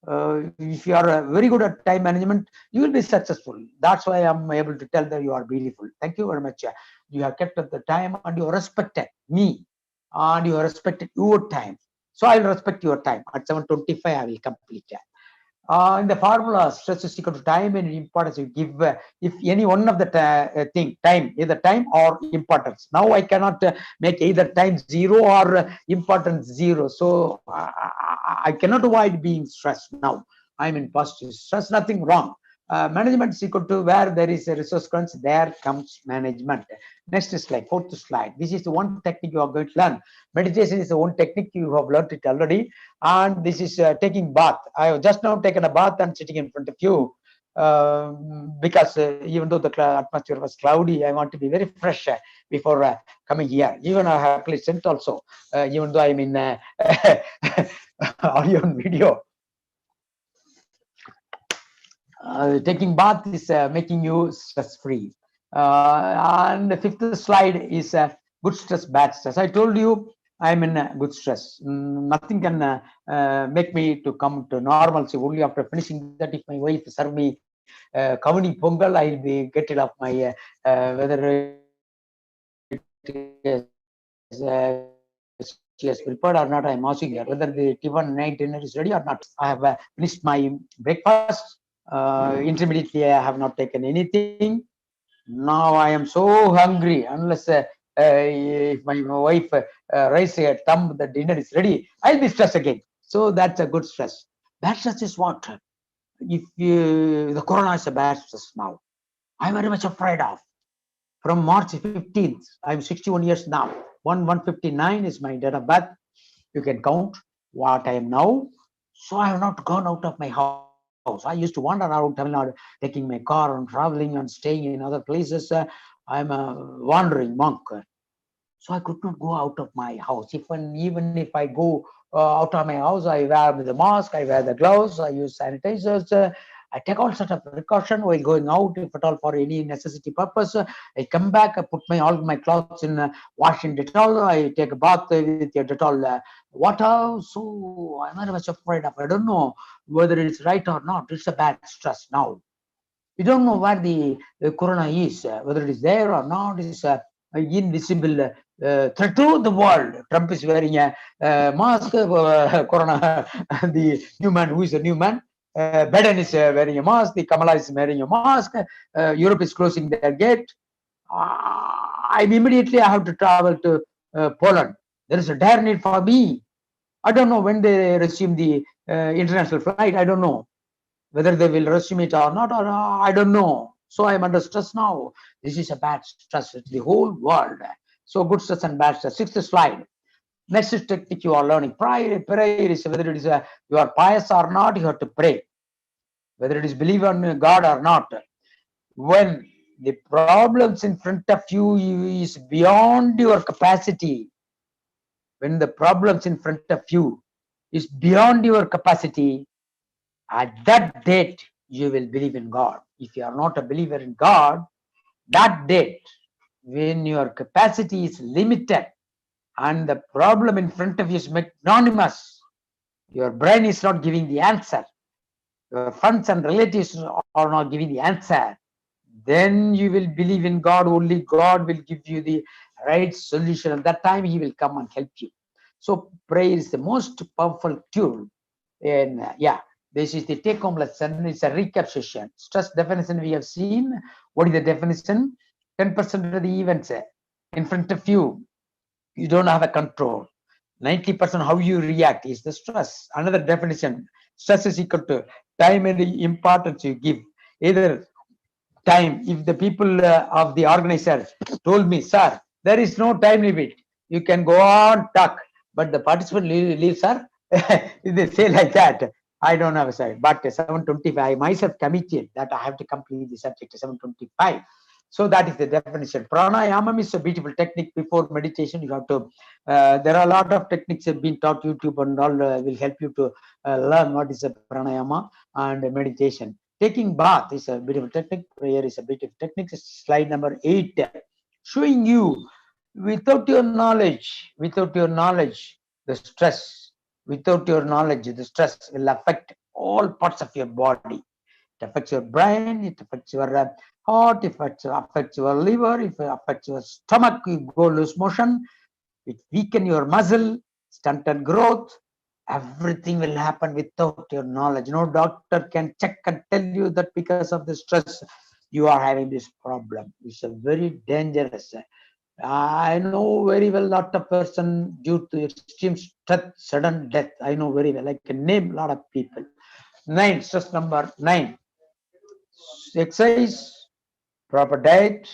Speaker 2: If you are very good at time management, you will be successful. That's why I'm able to tell that you are beautiful. Thank you very much. You have kept up the time and you respected me and you respected your time. So I'll respect your time. At 7:25, I will complete. In the formula, stress is equal to time and importance you give. If any one of the thing, time, either time or importance. Now I cannot make either time zero or importance zero. So I cannot avoid being stressed now. I'm in positive stress, nothing wrong. Management is equal to where there is a resource crunch, there comes management. Next slide, fourth slide. This is the one technique you are going to learn. Meditation is the one technique you have learned it already. And this is taking bath. I have just now taken a bath and sitting in front of you because even though the atmosphere was cloudy, I want to be very fresh before coming here. Even I have played scent also, even though I'm in audio and video. Taking bath is making you stress-free. And the fifth slide is good stress, bad stress. I told you I'm in good stress. Nothing can make me to come to normalcy. Only after finishing that, if my wife serve me kavani pongal, I'll be get rid of my whether it is she has prepared or not. I'm asking her whether the Tiffin night dinner is ready or not. I have finished my breakfast. Intermediately, I have not taken anything. Now I am so hungry. Unless if my wife raise a thumb, the dinner is ready, I'll be stressed again. So that's a good stress. Bad stress is what? If the corona is a bad stress now, I'm very much afraid of. From March 15th, I'm 61 years now. 159 is my date of birth. You can count what I am now. So I have not gone out of my house. I used to wander around Tamil Nadu, taking my car and traveling and staying in other places. I'm a wandering monk. So I could not go out of my house. Even if I go out of my house, I wear the mask, I wear the gloves, I use sanitizers. I take all sort of precaution while going out, if at all for any necessity purpose. I come back, I put all my clothes in washing Dettol. I take a bath with your Dettol water. So I'm very much afraid of. I don't know whether it's right or not. It's a bad stress now. We don't know where the corona is, whether it is there or not. It's invisible threat to the world. Trump is wearing a mask. Corona, the new man, who is a new man? Biden is wearing a mask. The Kamala is wearing a mask. Europe is closing their gate. Immediately I have to travel to Poland. There is a dire need for me. I don't know when they resume the international flight. I don't know whether they will resume it or not, or I don't know. So I'm under stress now. This is a bad stress. It's the whole world. So good stress and bad stress. Sixth slide. Next technique you are learning. Prayer is whether it is you are pious or not, you have to pray. Whether it is believe on God or not. When the problems in front of you is beyond your capacity, when the problems in front of you is beyond your capacity, at that date you will believe in God. If you are not a believer in God, that date, when your capacity is limited and the problem in front of you is magnanimous, your brain is not giving the answer, your friends and relatives are not giving the answer, then you will believe in God. Only God will give you the right solution. At that time, He will come and help you. So prayer is the most powerful tool. And this is the take-home lesson. It's a recap session. Stress definition we have seen. What is the definition? 10% of the events in front of you, you don't have a control. 90% how you react is the stress. Another definition, stress is equal to time and the importance you give. Either time, if the people of the organizer told me, sir, there is no time limit, you can go on talk, but the participant leave, sir. If they say like that, I don't have a side. But 7:25, I myself committed that I have to complete the subject 7:25. So that is the definition. Pranayama is a beautiful technique before meditation. You have to, there are a lot of techniques have been taught, YouTube and all will help you to learn what is a pranayama and meditation. Taking bath is a beautiful technique. Prayer is a beautiful technique. Slide number 8, showing you without your knowledge, the stress, without your knowledge, the stress will affect all parts of your body. It affects your brain, it affects your heart, it affects your liver, it affects your stomach, you go lose motion, it weaken your muscle, stunted growth. Everything will happen without your knowledge. No doctor can check and tell you that because of the stress you are having this problem. It's a very dangerous. I know very well lot of person due to extreme stress, sudden death. I know very well. I can name a lot of people. 9, stress number 9. Exercise, proper diet,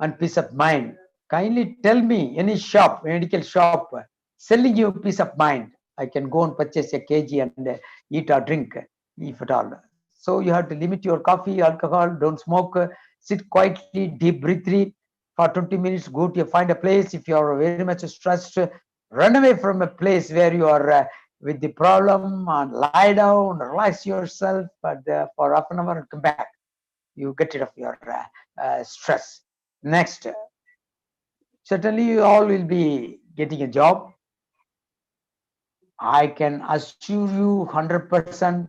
Speaker 2: and peace of mind. Kindly tell me any shop, medical shop, selling you peace of mind. I can go and purchase a kg and eat or drink, if at all. So you have to limit your coffee, alcohol, don't smoke, sit quietly, deep breathe for 20 minutes, go to find a place. If you are very much stressed, run away from a place where you are with the problem and lie down, relax yourself for half an hour and come back. You get rid of your stress. Next, certainly you all will be getting a job. I can assure you 100%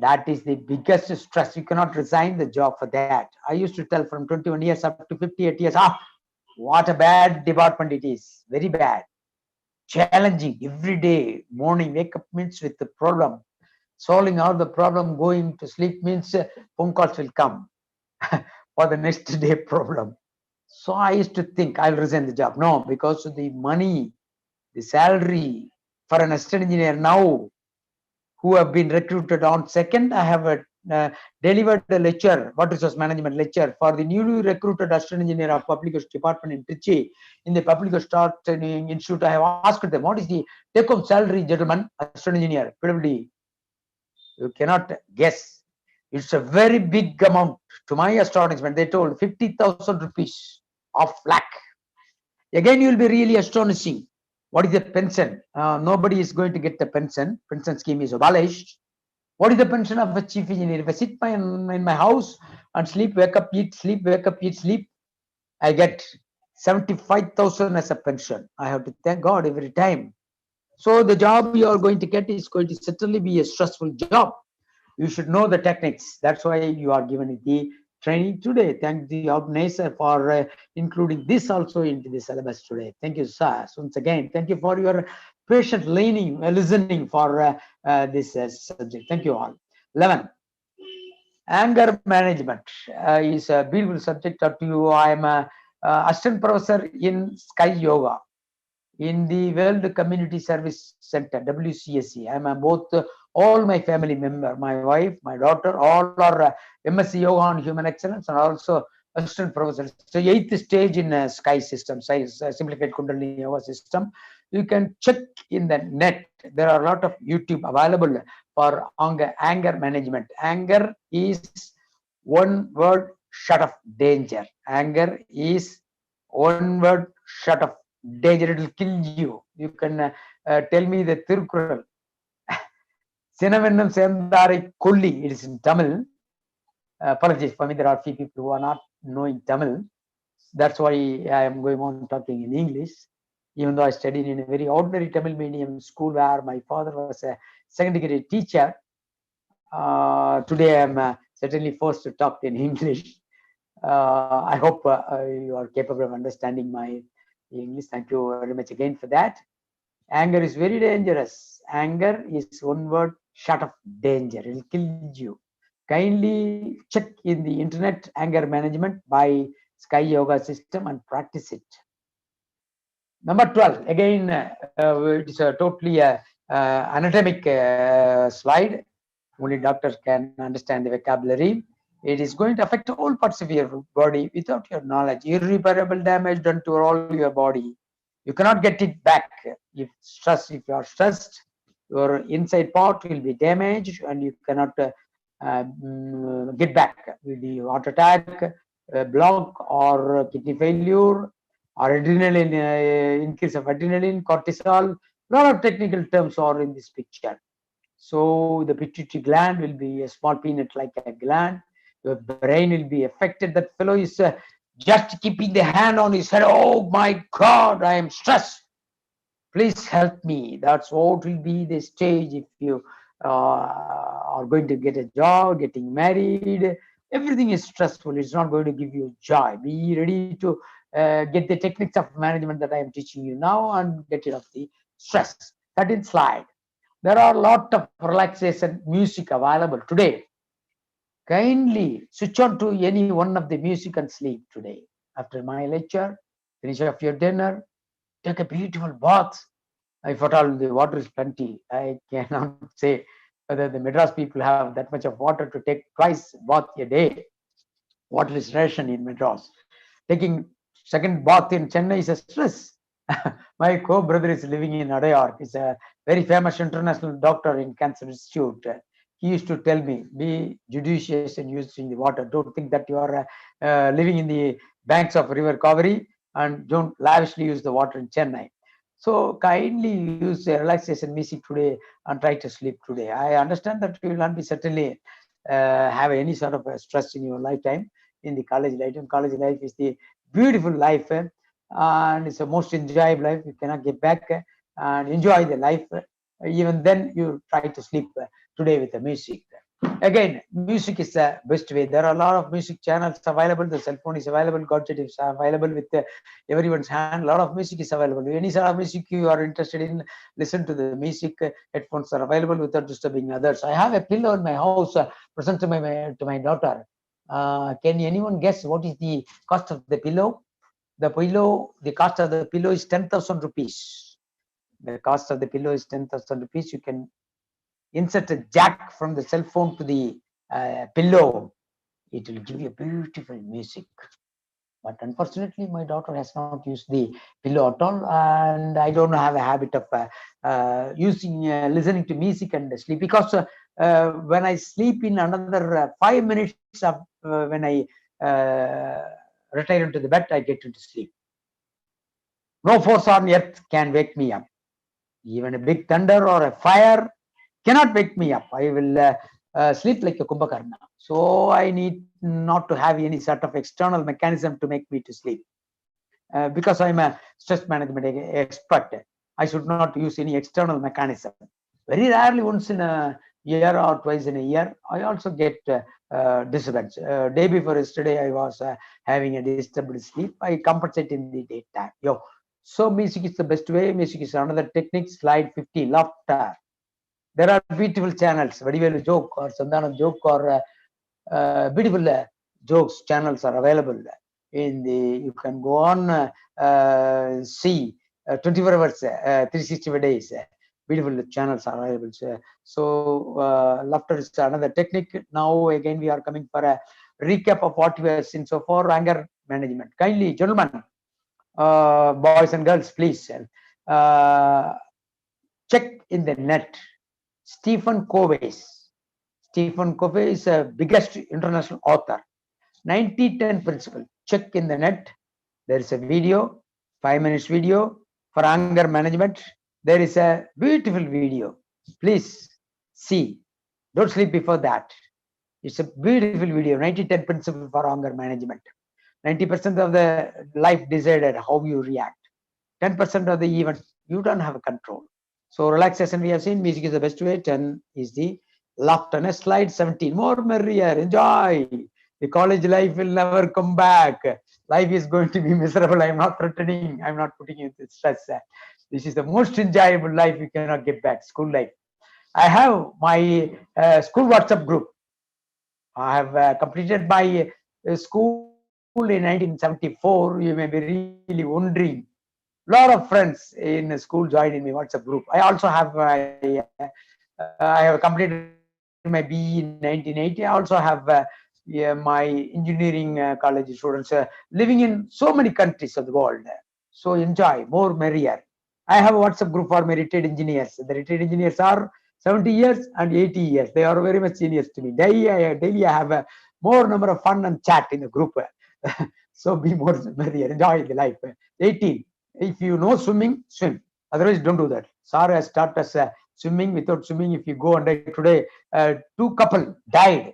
Speaker 2: that is the biggest stress. You cannot resign the job for that. I used to tell from 21 years up to 58 years, what a bad department it is. Very bad. Challenging every day. Morning, wake up means with the problem. Solving all the problem, going to sleep means phone calls will come for the next day problem. So I used to think I'll resign the job. No, because of the money, the salary for an assistant engineer now who have been recruited on second, I have delivered a lecture, water resource management lecture for the newly recruited assistant engineer of public works department in Trichy. In the public works training institute, I have asked them, what is the take-home salary, gentlemen, assistant engineer, PWD? You cannot guess. It's a very big amount. To my astonishment, they told 50,000 rupees of lakh. Again, you will be really astonishing. What is the pension? Nobody is going to get the pension. Pension scheme is abolished. What is the pension of a chief engineer? If I sit in my house and sleep, wake up, eat, sleep, wake up, eat, sleep, I get 75,000 as a pension. I have to thank God every time. So the job you are going to get is going to certainly be a stressful job. You should know the techniques. That's why you are given the training today. Thank the organizer for including this also into the syllabus today. Thank you, sir. Once again, thank you for your patient listening for this subject. Thank you all. 11. Anger management is a beautiful subject to you. I am a assistant professor in Sky Yoga in the World Community Service Center, WCSC. I am both all my family member, my wife, my daughter, all are MSc Yoga on Human Excellence and also assistant professor. So 8th stage in Sky system, simplified Kundalini Yoga system. You can check in the net. There are a lot of YouTube available for anger management. Anger is one word shut of danger. Anger is one word shut of danger. It will kill you. You can tell me the Tirukkural. Sinavennam Sendare Kulli. It is in Tamil. Apologies for me. There are few people who are not knowing Tamil. That's why I am going on talking in English. Even though I studied in a very ordinary Tamil medium school where my father was a second degree teacher, today I am certainly forced to talk in English. I hope you are capable of understanding my English. Thank you very much again for that. Anger is very dangerous. Anger is one word shut of danger. It will kill you. Kindly check in the internet anger management by Sky Yoga system and practice it. Number 12, again, it is a totally anatomic slide. Only doctors can understand the vocabulary. It is going to affect all parts of your body without your knowledge. Irreparable damage done to all your body. You cannot get it back. If you are stressed, your inside part will be damaged and you cannot get back. Will be heart attack, block, or kidney failure, or adrenaline, increase of adrenaline, cortisol. A lot of technical terms are in this picture. So the pituitary gland will be a small peanut-like a gland. Your brain will be affected. That fellow is just keeping the hand on his head. Oh my God, I am stressed. Please help me. That's what will be the stage if you are going to get a job, getting married. Everything is stressful. It's not going to give you joy. Be ready to get the techniques of management that I am teaching you now and get rid of the stress. 13th slide. There are a lot of relaxation music available today. Kindly switch on to any one of the music and sleep today. After my lecture, finish off your dinner, take a beautiful bath. If at all the water is plenty, I cannot say whether the Madras people have that much of water to take twice bath a day. Water is ration in Madras. Taking second bath in Chennai is a stress. My co-brother is living in Adayar. He's a very famous international doctor in Cancer Institute. He used to tell me, be judicious in using the water. Don't think that you are living in the banks of River Kaveri and don't lavishly use the water in Chennai. So kindly use relaxation music today and try to sleep today. I understand that you will not be certainly have any sort of stress in your lifetime in the college life. And college life is the beautiful life and it's the most enjoyable life. You cannot get back and enjoy the life. Even then, you try to sleep today with the music. Again, music is the best way. There are a lot of music channels available. The cell phone is available. Gadget is available with everyone's hand. A lot of music is available. Any sort of music you are interested in, listen to the music. Headphones are available without disturbing others. I have a pillow in my house present to my daughter. Can anyone guess what is the cost of the pillow? The cost of the pillow is 10,000 rupees. The cost of the pillow is 10,000 rupees. You can insert a jack from the cell phone to the pillow. It will give you beautiful music. But unfortunately, my daughter has not used the pillow at all, and I don't have a habit of listening to music and sleep, because when I sleep in another 5 minutes of when I retire into the bed, I get into sleep. No force on earth can wake me up. Even a big thunder or a fire cannot wake me up. I will sleep like a Kumbhakarna. So I need not to have any sort of external mechanism to make me to sleep. Because I'm a stress management expert, I should not use any external mechanism. Very rarely, once in a year or twice in a year, I also get disturbance. Day before yesterday, I was having a disturbed sleep. I compensate in the daytime. So music is the best way. Music is another technique. Slide 50, laughter. There are beautiful channels. Vadivel joke or Sandana joke or beautiful jokes channels are available in the. You can go on see 24 hours, 365 days. Beautiful channels are available. So laughter is another technique. Now again we are coming for a recap of what we have seen so far. Anger management. Kindly, gentlemen, boys and girls, please check in the net. Stephen Covey. Stephen Covey is the biggest international author. 90-10 principle. Check in the net. There is a video, 5 minutes video for anger management. There is a beautiful video. Please see. Don't sleep before that. It's a beautiful video. 90-10 principle for anger management. 90% of the life decided how you react. 10% of the event you don't have control. So relaxation we have seen. Music is the best way. 10 is the laughter. Next slide, 17. More merrier. Enjoy. The college life will never come back. Life is going to be miserable. I'm not threatening. I'm not putting you into stress. This is the most enjoyable life you cannot get back. School life. I have my school WhatsApp group. I have completed my school in 1974. You may be really wondering. Lot of friends in school joined in my WhatsApp group. I also have I have completed my BE in 1980. I also have my engineering college students living in so many countries of the world. So enjoy, more merrier. I have a WhatsApp group for my retired engineers. The retired engineers are 70 years and 80 years. They are very much seniors to me. Daily I have a more number of fun and chat in the group. So be more merrier, enjoy the life. 18. If you know swimming, swim. Otherwise, don't do that. Sir has taught us swimming. Without swimming, if you go under today, 2 couple died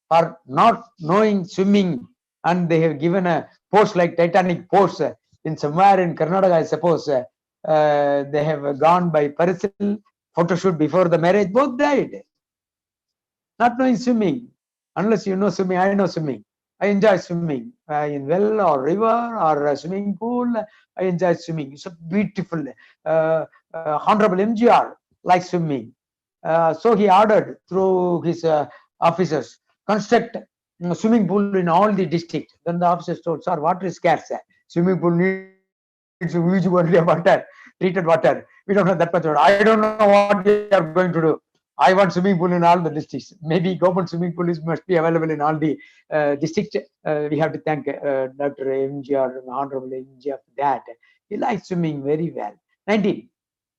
Speaker 2: for not knowing swimming, and they have given a post like Titanic post in somewhere in Karnataka, I suppose. They have gone by Parisil photo shoot before the marriage, both died. Not knowing swimming. Unless you know swimming, I know swimming. I enjoy swimming in well or river or a swimming pool. I enjoy swimming. It's a beautiful. Honorable MGR likes swimming. So he ordered through his officers, construct swimming pool in all the districts. Then the officers told, sir, water is scarce. Swimming pool needs huge only water, treated water. We don't have that much water. I don't know what you are going to do. I want swimming pool in all the districts. Maybe government swimming pool must be available in all the districts. We have to thank Dr. MGR, Honorable MGR for that. He likes swimming very well. 19.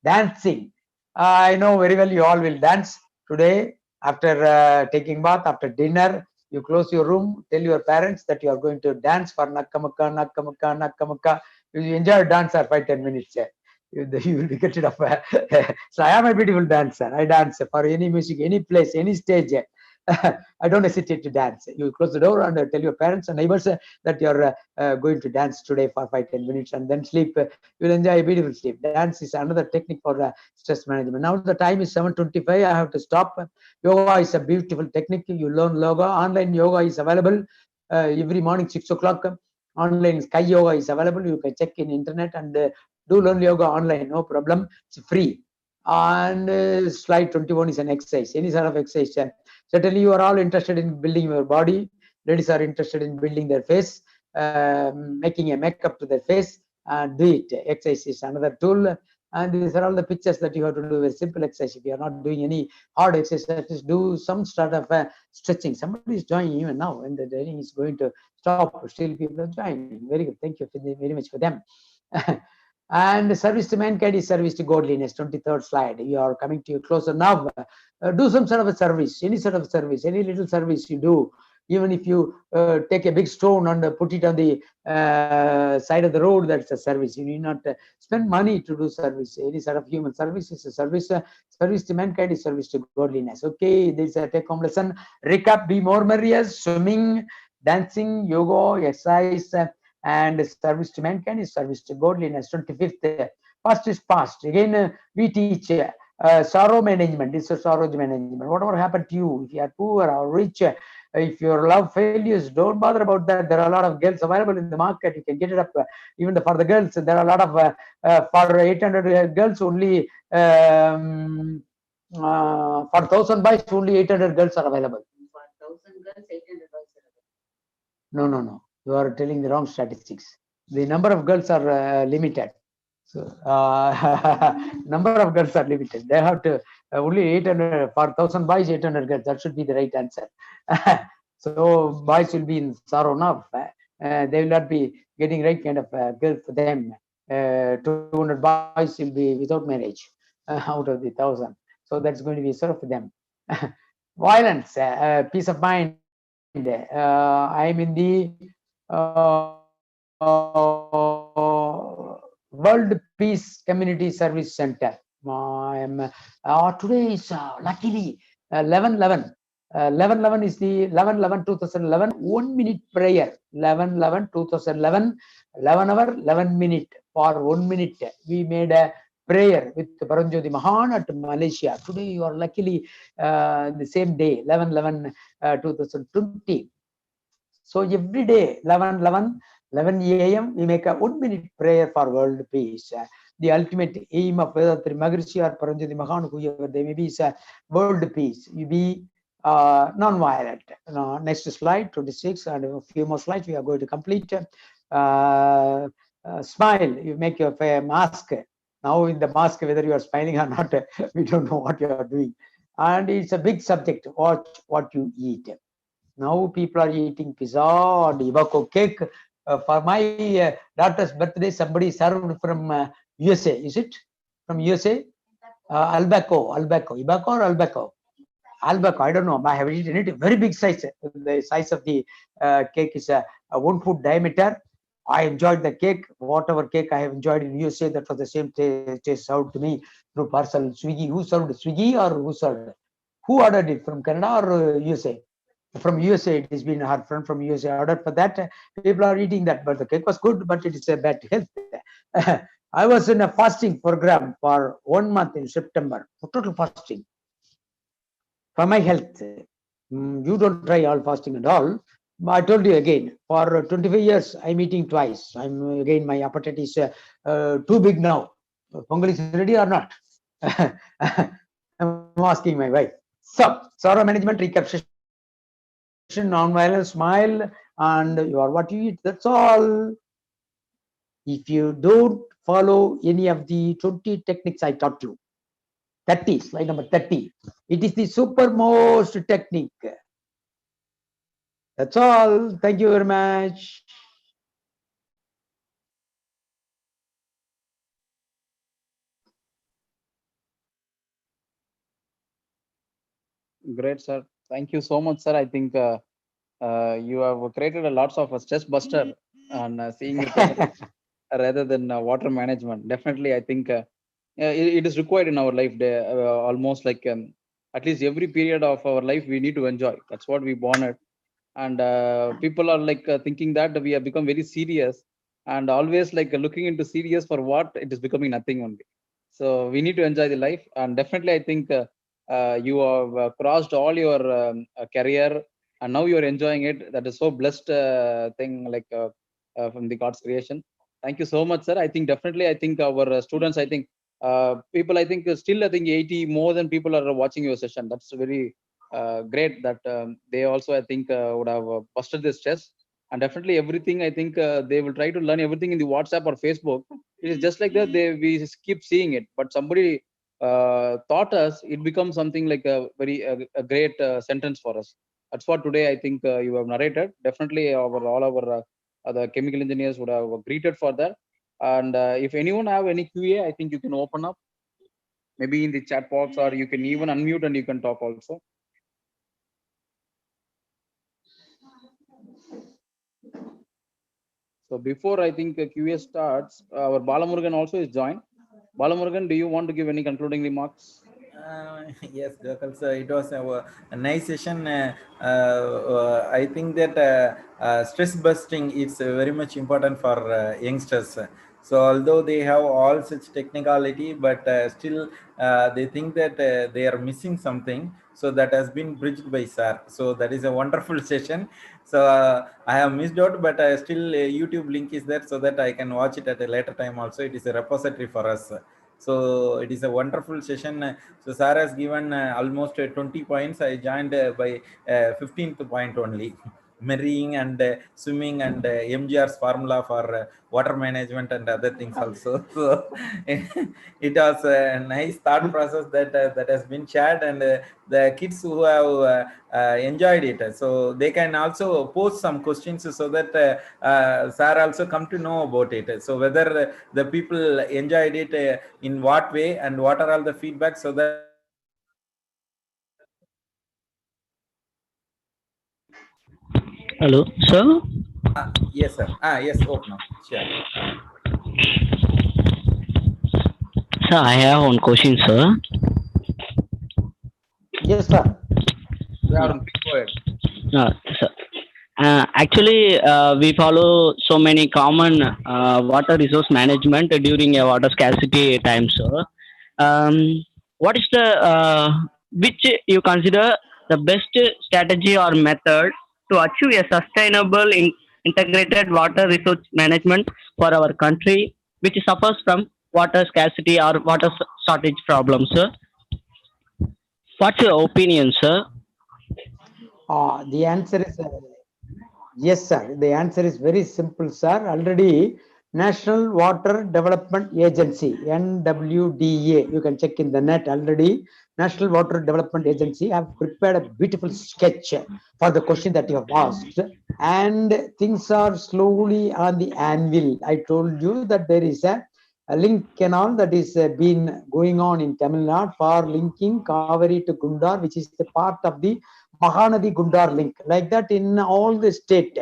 Speaker 2: Dancing. I know very well you all will dance today after taking bath, after dinner. You close your room, tell your parents that you are going to dance for Nakkamaka, Nakkamaka, Nakkamaka. You enjoy dance for 5-10 minutes. You will get rid of. So I am a beautiful dancer. I dance for any music, any place, any stage. I don't hesitate to dance. You close the door and tell your parents and neighbors that you are going to dance today for 5-10 minutes and then sleep. You will enjoy a beautiful sleep. Dance is another technique for stress management. Now the time is 7:25. I have to stop. Yoga is a beautiful technique. You learn yoga. Online yoga is available every morning 6 o'clock. Online Sky Yoga is available. You can check in internet and do learn yoga online. No problem. It's free. And slide 21 is an exercise. Any sort of exercise. Certainly, you are all interested in building your body. Ladies are interested in building their face, making a makeup to their face. Do it. Exercise is another tool. And these are all the pictures that you have to do. A simple exercise. If you are not doing any hard exercises, do some sort of stretching. Somebody is joining even now, and the training is going to stop. Still, people are joining. Very good. Thank you very much for them. And service to mankind is service to godliness. 23rd slide. You are coming to your closer now. Do some sort of a service, any sort of service, any little service you do. Even if you take a big stone and put it on the side of the road, that's a service. You need not spend money to do service. Any sort of human service is a service. Service to mankind is service to godliness. Okay, this is a take-home lesson. Recap: be more merrier, swimming, dancing, yoga, exercise, and service to mankind is service to godliness. 25th, past is past. Again, we teach sorrow management. This is sorrow management. Whatever happened to you, if you are poor or rich, if your love failures, don't bother about that. There are a lot of girls available in the market. You can get it up. Even for the girls, there are a lot of for 800 girls only. For 1,000 boys, only 800 girls are available. For 1,000 girls, 800 boys are available. No. You are telling the wrong statistics. The number of girls are limited. So number of girls are limited. They have to only 800 for 1,000 boys, 800 girls. That should be the right answer. So boys will be in sorrow now. They will not be getting right kind of girl for them. 200 boys will be without marriage out of the 1,000. So that's going to be sorrow for them. Violence, peace of mind. I am in the World Peace Community Service Center. Today is luckily 11/11. 11/11 is the 11/11/2011 1 minute prayer. 11/11/2011 11 hour 11 minute for 1 minute. We made a prayer with Paranjoti Mahan at Malaysia. Today you are luckily the same day 11/11/2020. So every day 11 a.m. we make a 1 minute prayer for world peace. The ultimate aim of Vedatri Maharshi or Paranjoti Mahan, whoever they may be, is world peace. You be non-violent. Next slide, 26, and a few more slides we are going to complete. Smile. You make your mask. Now in the mask, whether you are smiling or not, we don't know what you are doing. And it's a big subject. Watch what you eat. Now people are eating pizza and Ibaco cake. For my daughter's birthday, somebody served from USA. Is it from USA? Albaco. Ibaco or Albaco? Albaco. I don't know. I have eaten it. Very big size. The size of the cake is 1 foot diameter. I enjoyed the cake. Whatever cake I have enjoyed in USA, that was the same taste served to me through parcel Swiggy. Who served? Swiggy or who served? Who ordered it, from Canada or USA? From USA. It has been her friend from USA ordered for that. People are eating that, but the cake was good, but it is a bad health. I was in a fasting program for 1 month in September, for total fasting for my health. You don't try all fasting and all. But I told you again, for 25 years, I'm eating twice. I'm again, my appetite is too big now. Pongal is ready or not? I'm asking my wife. So, sorrow management recap session, non-violent smile, and you are what you eat. That's all. If you don't follow any of the 20 techniques I taught you, 30, slide number 30. It is the supermost technique. That's all. Thank you very much.
Speaker 1: Great, sir. Thank you so much, sir. I think you have created a lots of stress buster and seeing it rather than water management. Definitely, I think it is required in our life. Almost like at least every period of our life, we need to enjoy. That's what we born at. And people are like thinking that we have become very serious and always like looking into serious for what it is becoming nothing only. So we need to enjoy the life, and definitely I think you have crossed all your career, and now you are enjoying it. That is so blessed thing, like from the God's creation. Thank you so much, sir. I think definitely I think our students, I think people, I think still I think 80 more than people are watching your session. That's very great that they also I think would have busted this stress. And definitely everything I think they will try to learn everything in the WhatsApp or Facebook. It is just like that, we keep seeing it, but somebody taught us, it becomes something like a very a great sentence for us. That's what today I think you have narrated. Definitely our all our other chemical engineers would have greeted for that. And if anyone have any QA, I think you can open up maybe in the chat box, or you can even unmute and you can talk also. So before I think QA starts, our Balamurugan also is joined. Balamurugan, do you want to give any concluding remarks?
Speaker 4: Yes, Gokul, so it was a nice session. I think that stress busting is very much important for youngsters. So although they have all such technicality, but still they think that they are missing something. So that has been bridged by Sir. So that is a wonderful session. So I have missed out, but still YouTube link is there so that I can watch it at a later time. Also, it is a repository for us. So it is a wonderful session. So Sir has given almost 20 points. I joined by 15th point only. Marrying and swimming and MGR's formula for water management and other things also. So it was a nice thought process that has been shared, and the kids who have enjoyed it, so they can also post some questions so that Sir also come to know about it. So whether the people enjoyed it in what way and what are all the feedback, so that
Speaker 5: Hello, sir.
Speaker 4: yes, sir. Yes, open up. Sure.
Speaker 5: Sir, I have one question, sir.
Speaker 2: Yes, sir.
Speaker 1: Yeah,
Speaker 5: Uh,
Speaker 1: Arun, please go ahead.
Speaker 5: sir. Actually, we follow so many common water resource management during a water scarcity time, sir. What is the which you consider the best strategy or method to achieve a sustainable integrated water resource management for our country, which suffers from water scarcity or water shortage problems, sir? What's your opinion, sir?
Speaker 2: The answer is yes, sir. The answer is very simple, sir. Already, National Water Development Agency (NWDA), you can check in the net. Already, National Water Development Agency have prepared a beautiful sketch for the question that you have asked, and things are slowly on the anvil. I told you that there is a link canal that is been going on in Tamil Nadu for linking Kaveri to Gundar, which is the part of the Mahanadi Gundar link. Like that, in all the state,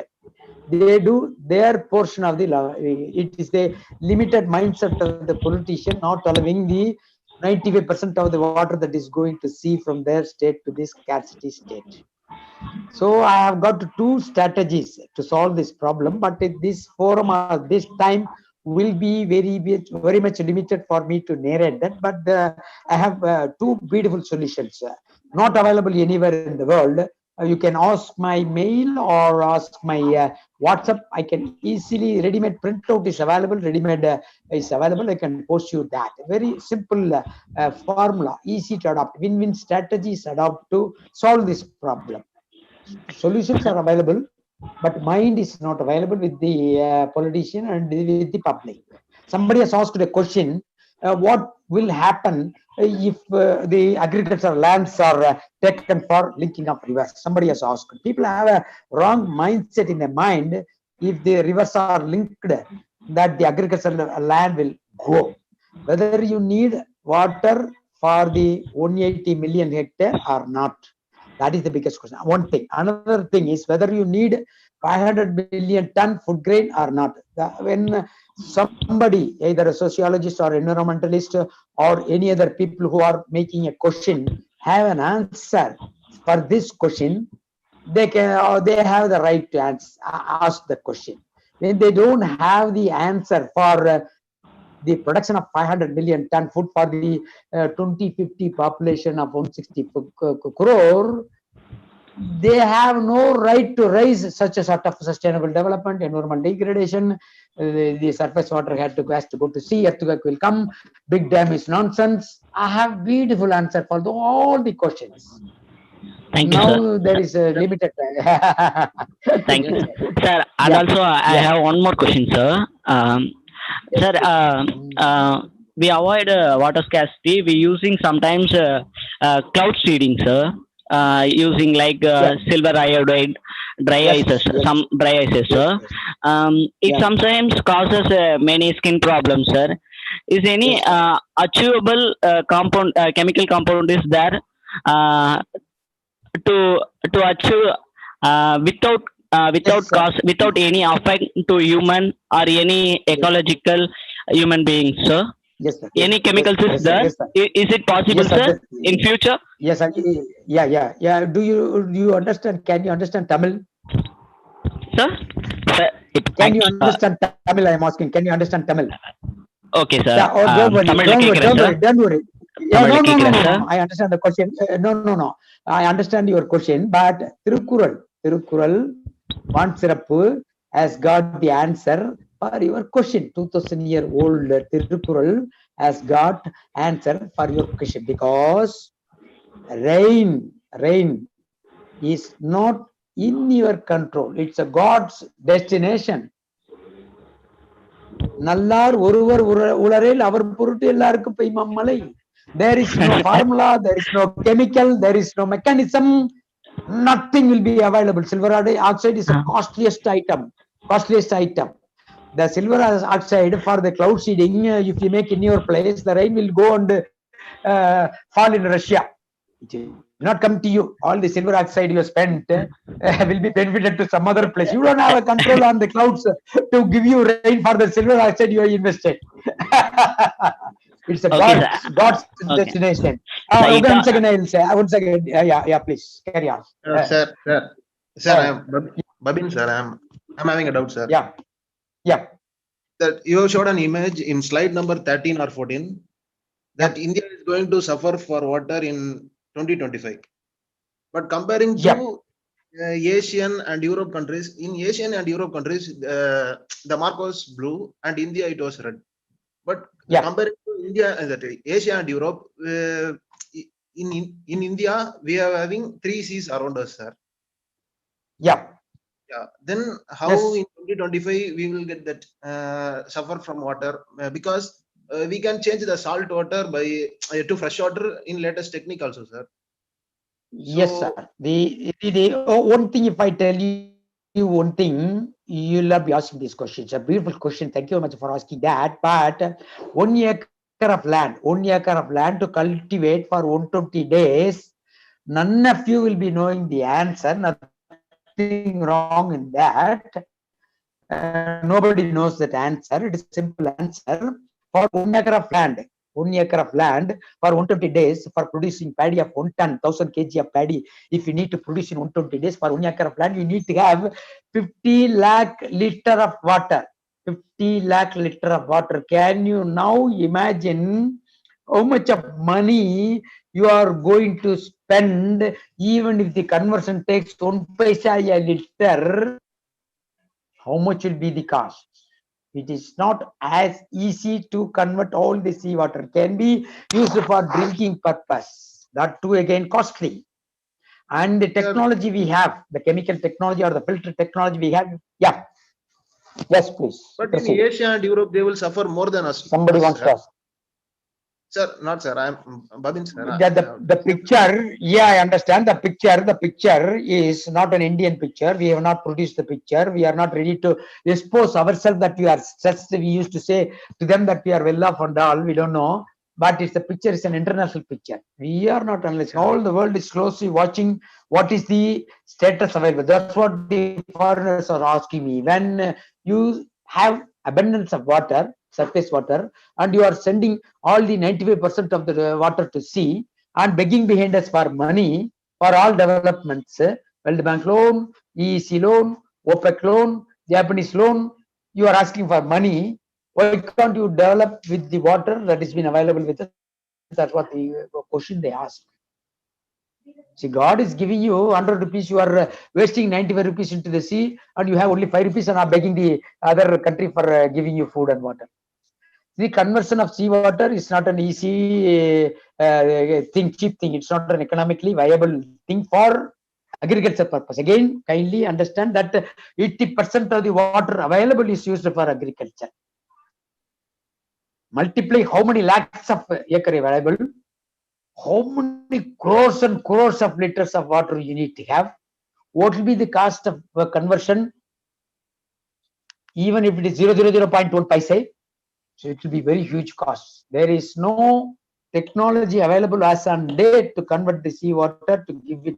Speaker 2: they do their portion of the law. It is the limited mindset of the politician not allowing the 95% of the water that is going to sea from their state to this scarcity state. So I have got two strategies to solve this problem, but at this forum or this time will be very much limited for me to narrate that. But I have two beautiful solutions, not available anywhere in the world. You can ask my mail or ask my WhatsApp. I can easily, ready-made printout is available, ready-made is available. I can post you that. Very simple formula, easy to adopt. Win-win strategies adopt to solve this problem. Solutions are available, but mind is not available with the politician and with the public. Somebody has asked a question, what will happen if the agricultural lands are taken for linking of rivers? Somebody has asked. People have a wrong mindset in their mind. If the rivers are linked, that the agricultural land will go. Whether you need water for the 180 million hectare or not, that is the biggest question. One thing. Another thing is whether you need 500 million ton food grain or not. When somebody, either a sociologist or environmentalist or any other people who are making a question, have an answer for this question, they can, they have the right to ask the question. When they don't have the answer for the production of 500 million ton food for the 2050 population of 160 crore, they have no right to raise such a sort of sustainable development, environmental degradation. The surface water has to go to sea, earthquake will come, big dam is nonsense. I have beautiful answer for all the questions.
Speaker 5: Thank you,
Speaker 2: Now
Speaker 5: sir.
Speaker 2: there is a limited time.
Speaker 5: Thank you, sir. And also, I have one more question, sir. Sir, we avoid water scarcity. We using sometimes cloud seeding, sir. Using like silver iodide, dry ices, some dry ices, sir. It sometimes causes many skin problems, sir. Is any achievable compound, chemical compound is there uh, to achieve without
Speaker 2: Yes,
Speaker 5: cause, without any effect to human or any ecological human beings, sir?
Speaker 2: yes, sir.
Speaker 5: Any chemicals is
Speaker 2: Yes, sir.
Speaker 5: there?
Speaker 2: Yes, sir.
Speaker 5: Is it possible,
Speaker 2: Yes, sir.
Speaker 5: sir, in future?
Speaker 2: Yes, sir. Yeah. Do you understand? Can you understand Tamil?
Speaker 5: Sir, sir
Speaker 2: Can you understand Tamil? I am asking. Can you understand Tamil?
Speaker 5: okay, sir.
Speaker 2: Yeah, or don't worry,
Speaker 5: Tamil
Speaker 2: don't worry. Yeah,
Speaker 5: Tamil
Speaker 2: no.
Speaker 5: sir.
Speaker 2: I understand the question. No. I understand your question, but Tirukural, Vansirappu has got the answer for your question. 2000-year-old Tirukural has got answer for your question, because rain is not in your control. It's a God's destination. நல்லார் ஒருவர் உளரேல் அவர் பொருட்டு எல்லாருக்கும் பெய்யுமா மழை. There is no formula, there is no chemical, there is no mechanism. Nothing will be available. Silver oxide is the costliest item. The silver oxide for the cloud seeding, if you make in your place, the rain will go and fall in Russia. It will not come to you. All the silver oxide you spent will be benefited to some other place. You don't have a control on the clouds to give you rain for the silver oxide you have invested. It's a God's destination. One second, I'll say. One second. Yeah, please carry on.
Speaker 6: Sir, I'm Babin, sir. I'm having a doubt, sir.
Speaker 2: Yeah.
Speaker 6: That you have showed an image in slide number 13 or 14 that India is going to suffer for water in 2025. But comparing to Asian and Europe countries, in Asian and Europe countries, the mark was blue, and India it was red. But comparing to India and Asia and Europe, in India we are having 3 seas around us, sir.
Speaker 2: Yeah.
Speaker 6: Then how in 2025 we will get that suffer from water, because we can change the salt water by to fresh water in latest technique also, sir.
Speaker 2: Yes, sir. The one thing, if I tell you one thing, you'll be asking this question. It's a beautiful question. Thank you very much for asking that. But 1 acre of land to cultivate for 120 days, none of you will be knowing the answer. Nothing wrong in that. Nobody knows that answer. It is a simple answer. For 1 acre of land, 1 acre of land for 120 days for producing paddy of 1 ton, 1000 kg of paddy. If you need to produce in 120 days for 1 acre of land, you need to have 50 lakh liter of water. 50 lakh liter of water. Can you now imagine how much of money you are going to spend, even if the conversion takes 1 paisa a liter? How much will be the cost? It is not as easy to convert all the seawater. Can be used for drinking purpose. That too again costly. And the technology we have, the chemical technology or the filter technology we have. Yeah. Yes, please.
Speaker 6: But in Asia and Europe, they will suffer more than us.
Speaker 2: Somebody wants to ask.
Speaker 6: Sir, not sir. I'm Babin sir.
Speaker 2: The picture, yeah, I understand the picture. The picture is not an Indian picture. We have not produced the picture. We are not ready to expose ourselves that we are such. We used to say to them that we are well off and all. We don't know. But it's the picture is an international picture. We are not analyzing. All the world is closely watching what is the status available. That's what the foreigners are asking me. When you have abundance of water, surface water, and you are sending all the 95% of the water to sea and begging behind us for money for all developments, World Bank loan, EEC loan, OPEC loan, Japanese loan, you are asking for money. Why can't you develop with the water that has been available with us? That's what the question they ask. See, God is giving you 100 rupees, you are wasting 95 rupees into the sea, and you have only 5 rupees and are begging the other country for giving you food and water. The conversion of seawater is not an easy thing, cheap thing. It's not an economically viable thing for agriculture purpose. Again, kindly understand that 80% of the water available is used for agriculture. Multiply how many lakhs of acre available, how many crores and crores of liters of water you need to have, what will be the cost of conversion, even if it is 0.1 paisa. So it will be very huge cost. There is no technology available as on date to convert the seawater to give it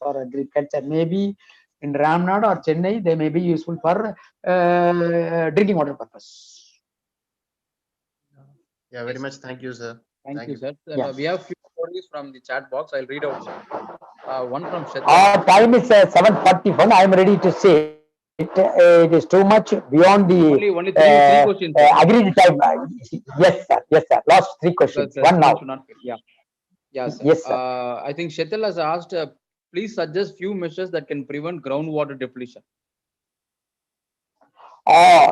Speaker 2: for agriculture. Maybe in Ramnad or Chennai, they may be useful for drinking water purpose.
Speaker 6: Yeah, very much. Thank you, sir.
Speaker 1: Thank you, sir.
Speaker 2: Yes.
Speaker 1: We have few stories from the chat box. I'll read out some. One from Shetal.
Speaker 2: Time is 7:41. I am ready to say it. It is too much beyond the
Speaker 1: Only three questions.
Speaker 2: agreed time. Yes, sir. Yes, sir. Last 3 questions. One now.
Speaker 1: Yeah. Yeah, sir.
Speaker 2: Yes, sir.
Speaker 1: I think Shetal has asked, please suggest few measures that can prevent groundwater depletion.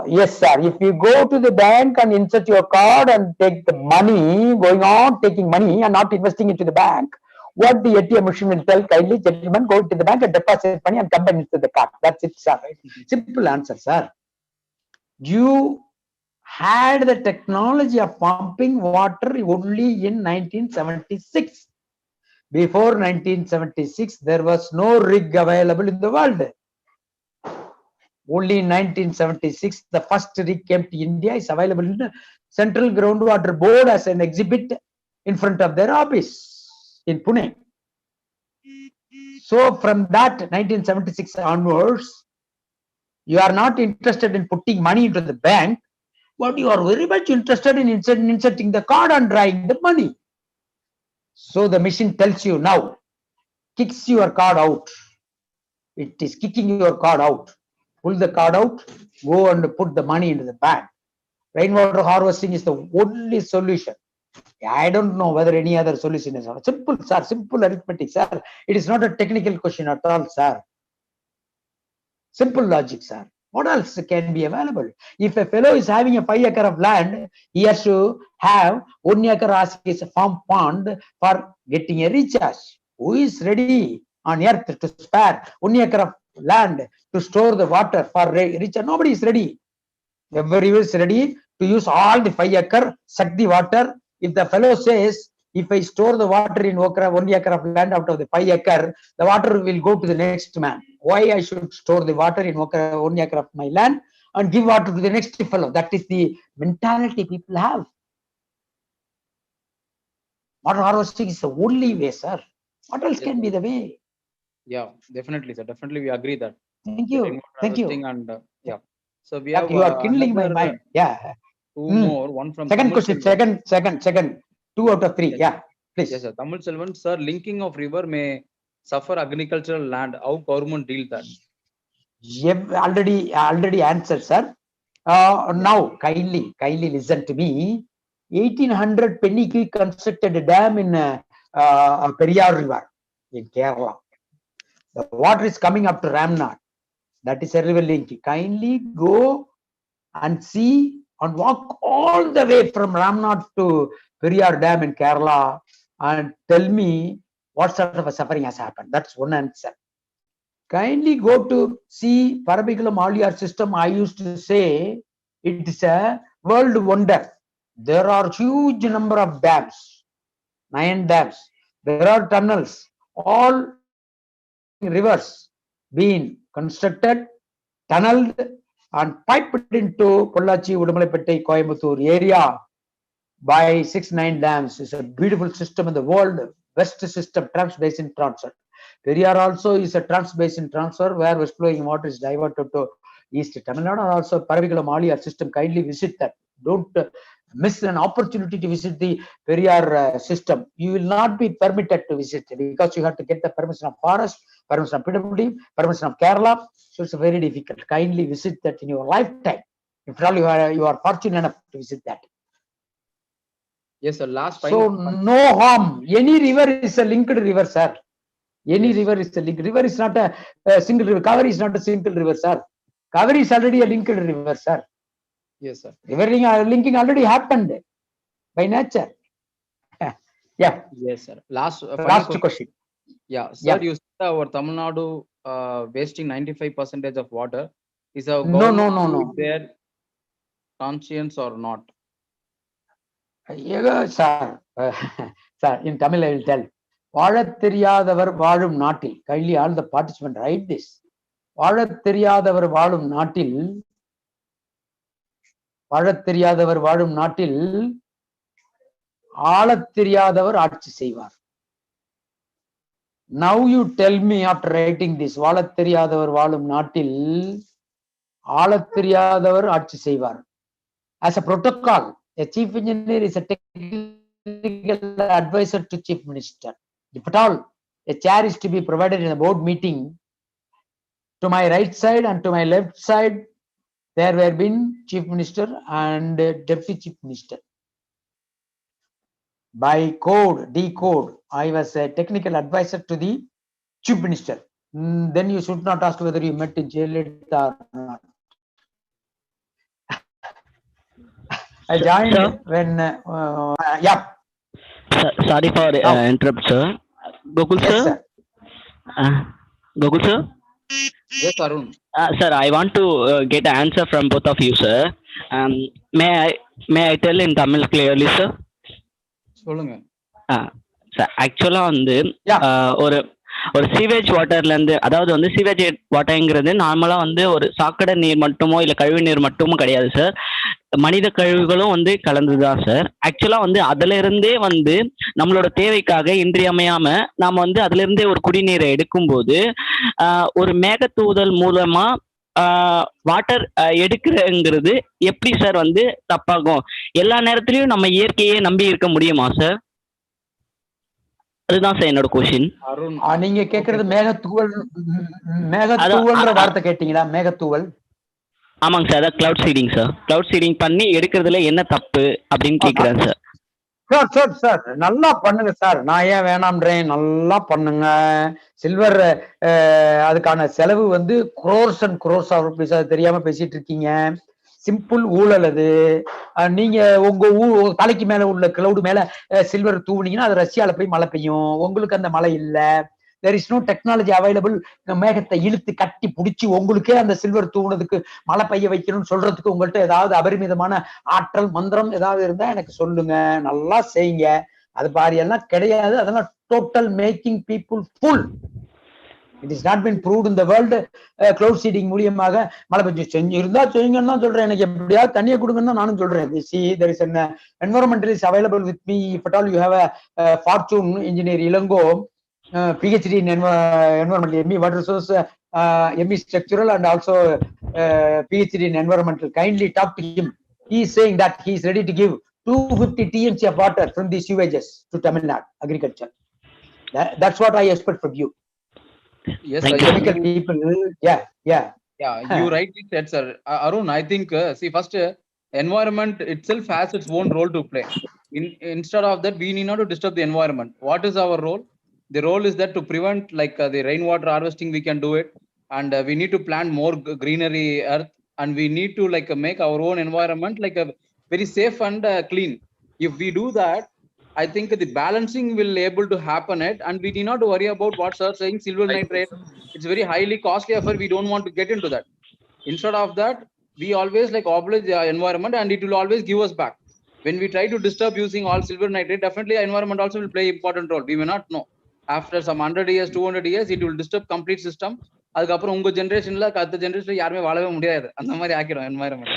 Speaker 2: Yes, sir. If you go to the bank and insert your card and take the money, going on taking money and not investing into the bank, what the ATM machine will tell, kindly, gentlemen, go to the bank and deposit money and come back into the card. That's it, sir. Simple answer, sir. You had the technology of pumping water only in 1976. Before 1976, there was no rig available in the world. Only in 1976, the first rig came to India, is available in the Central Groundwater Board as an exhibit in front of their office in Pune. So from that 1976 onwards, you are not interested in putting money into the bank, but you are very much interested in inserting the card and drawing the money. So the machine tells you now, kicks your card out. It is kicking your card out. Pull the card out, go and put the money into the bank. Rainwater harvesting is the only solution. I don't know whether any other solution is simple, sir. Simple arithmetic, sir. It is not a technical question at all, sir. Simple logic, sir. What else can be available? If a fellow is having a 5 acre of land, he has to have 1 acre as his farm pond for getting a recharge. Who is ready on earth to spare 1 acre of land to store the water for recharge? Nobody is ready. Everyone is ready to use all the 5 acre, suck the water. If the fellow says, if I store the water in 1 acre of land out of the 5 acre, the water will go to the next man. Why I should store the water in 1 acre of my land and give water to the next fellow? That is the mentality people have. Water harvesting is the only way, sir. What else can be the way?
Speaker 1: Yeah, definitely, sir. Definitely, we agree that.
Speaker 2: Thank you. Thank you.
Speaker 1: And yeah. So we have.
Speaker 2: You are kindling my mind. Yeah.
Speaker 1: Two more. One from
Speaker 2: second question. Second. 2 out of 3.
Speaker 1: Yes.
Speaker 2: Yeah. Please.
Speaker 1: Yes, sir. Tamil Selvan, sir. Linking of river may suffer agricultural land. How government deal that?
Speaker 2: Already answered, sir. Now, kindly listen to me. 1800 Penny Creek constructed a dam in Periyar River in Kerala. The water is coming up to Ramnath. That is a river link. Kindly go and see and walk all the way from Ramnath to Periyar Dam in Kerala and tell me what sort of a suffering has happened. That's one answer. Kindly go to see Parabikulam Aliyar system. I used to say it is a world wonder. There are huge number of dams, 9 dams. There are tunnels, all rivers being constructed, tunneled and piped into Pollachi, Udumalapettai, Coimbatore area by 6-9 dams. Is a beautiful system in the world, best system, trans-basin transfer. Periyar also is a trans-basin transfer where west flowing water is diverted to East Tamil Nadu, and also Parabikulam Aliyar system. Kindly visit that. Don't miss an opportunity to visit the Periyar system. You will not be permitted to visit because you have to get the permission of forest, permission of PWD, permission of Kerala. So it's very difficult. Kindly visit that in your lifetime. If all you are fortunate enough to visit that.
Speaker 1: Yes, sir. Last
Speaker 2: So no harm. Any river is a linked river, sir. Any river is a linked river. Is not a single river. Kaveri is not a single river, sir. Kaveri is already a linked river, sir.
Speaker 1: Yes, sir.
Speaker 2: River linking already happened by nature. Yeah.
Speaker 1: Yes, sir. Last
Speaker 2: question.
Speaker 1: Yeah, sir. You said our Tamil Nadu wasting 95% of water. Is our government
Speaker 2: no.
Speaker 1: their conscience or not?
Speaker 2: Sir, sir, in Tamil I will tell. வாழத் தெரியாதவர் வாழும் நாட்டில், kindly all the participants write this. வாழத் தெரியாதவர் வாழும் நாட்டில், வாழத் தெரியாதவர் வாழும் நாட்டில் ஆளத் தெரியாதவர் ஆட்சி செய்வார். Now you tell me after writing this, வாழத் தெரியாதவர் வாழும் நாட்டில் ஆளத் தெரியாதவர் ஆட்சி செய்வார். As a protocol, a chief engineer is a technical advisor to chief minister. If at all a chair is to be provided in a board meeting, to my right side and to my left side, there were been chief minister and deputy chief minister. By decode, I was a technical advisor to the chief minister. Then you should not ask whether you met in Jayalalitha or not. I joined when, yeah.
Speaker 5: Sorry for interrupt, sir. Gokul,
Speaker 2: yes,
Speaker 5: sir. Gokul, sir.
Speaker 1: Yes, Arun.
Speaker 5: Sir, I want to get an answer from both of you, sir. May I tell in Tamil clearly, sir?
Speaker 1: சொல்லுங்க.
Speaker 5: Sir, actually வந்து ஒரு sewage வாட்டர்ல இருந்து, அதாவது வந்து sewage வாட்டர்ங்கிறது நார்மலா வந்து ஒரு சாக்கடை நீர் மட்டுமோ இல்ல கழிவு நீர் மட்டுமோ கிடையாது சார். மனித கழிவுகளும் வந்து கலந்துதான் சார். ஆக்சுவலா வந்து அதுல இருந்தே வந்து நம்மளோட தேவைக்காக இன்றியமையாம நாம வந்து அதுல இருந்தே ஒரு குடிநீரை எடுக்கும்போது ஒரு மேகத்தூதல் மூலமா வாட்டர் எடுக்கிறங்கிறது எப்படி சார் வந்து தப்பாகும்? எல்லா நேரத்திலயும் நம்ம இயற்கையே நம்பி இருக்க முடியுமா சார்? அதுதான் சார் என்னோட கொஸ்டின்.
Speaker 2: நீங்க கேக்குறது மேகத்தூவல் வார்த்தை கேட்டீங்களா? மேகத்தூவல்.
Speaker 5: ஆமாங்க சார், அதான் cloud seeding sir. Cloud seeding பண்ணி எடுக்கிறதுல என்ன தப்பு அப்படின்னு கேக்குறேன் சார்.
Speaker 2: சார் நல்லா பண்ணுங்க சார். நான் ஏன் வேணாம்ன்றேன், நல்லா பண்ணுங்க. சில்வர் அதுக்கான செலவு வந்து crores and crores of rupees. அது தெரியாம பேசிட்டு இருக்கீங்க. சிம்பிள் ஊழல் அது. நீங்க உங்க தலைக்கு மேல உள்ள கிளவுடு மேல சில்வர் தூவுனீங்கன்னா அது ரஷ்யால போய் மழை பெய்யும். உங்களுக்கு அந்த மழை இல்ல. there is no technology available. மேகத்தை இழுத்து கட்டி பிடிச்சி உங்களுக்கே அந்த சில்வர் தூவுனதுக்கு மழை பெய்ய வைக்கணும்னு சொல்றதுக்கு உங்கள்கிட்ட ஏதாவது அபரிமிதமான ஆற்றல் மந்திரம் ஏதாவது இருந்தா எனக்கு சொல்லுங்க, நல்லா செய்யுங்க. அது பாரி எல்லாம் கிடையாது. அதெல்லாம் total making people full. It is not been proved in the world. Cloud seeding மூலியமாக மழை பெய்ஞ்சு செஞ்சு இருந்தா செய்யுங்கன்னு தான் சொல்றேன். எனக்கு எப்படியாவது தண்ணியை கொடுங்கன்னு தான் நானும் சொல்றேன். see there is an environmentalist available with me. if at all you have a fortune engineer Ilango, PhD in environmental, ME water resource, ME structural and also PhD in environmental. Kindly talk to him. He is saying that he is ready to give 250 TMC of water from the sewages to Tamil Nadu agriculture. That's what I expect from you.
Speaker 1: Yes,
Speaker 2: chemical people. Yeah.
Speaker 1: Yeah, you rightly said, sir. Arun, I think, see, first, environment itself has its own role to play. Instead of that, we need not to disturb the environment. What is our role? The role is that to prevent, like, the rainwater harvesting, we can do it, and we need to plant more greenery earth, and we need to, like, make our own environment like a very safe and clean. If we do that, I think the balancing will able to happen it, and we need not to worry about what sir saying silver nitrate. It's very highly costly affair. We don't want to get into that. Instead of that, we always like oblige the environment, and it will always give us back. When we try to disturb using all silver nitrate, definitely environment also will play important role. We may not know. After some 100 years, 200 years, it will disturb complete system. அதுக்கப்புறம் உங்க ஜென்ரேஷன்ல அடுத்த ஜென்ரேஷன்ல யாருமே வாழவே முடியாது. அந்த மாதிரி ஆக்கிடும் environment.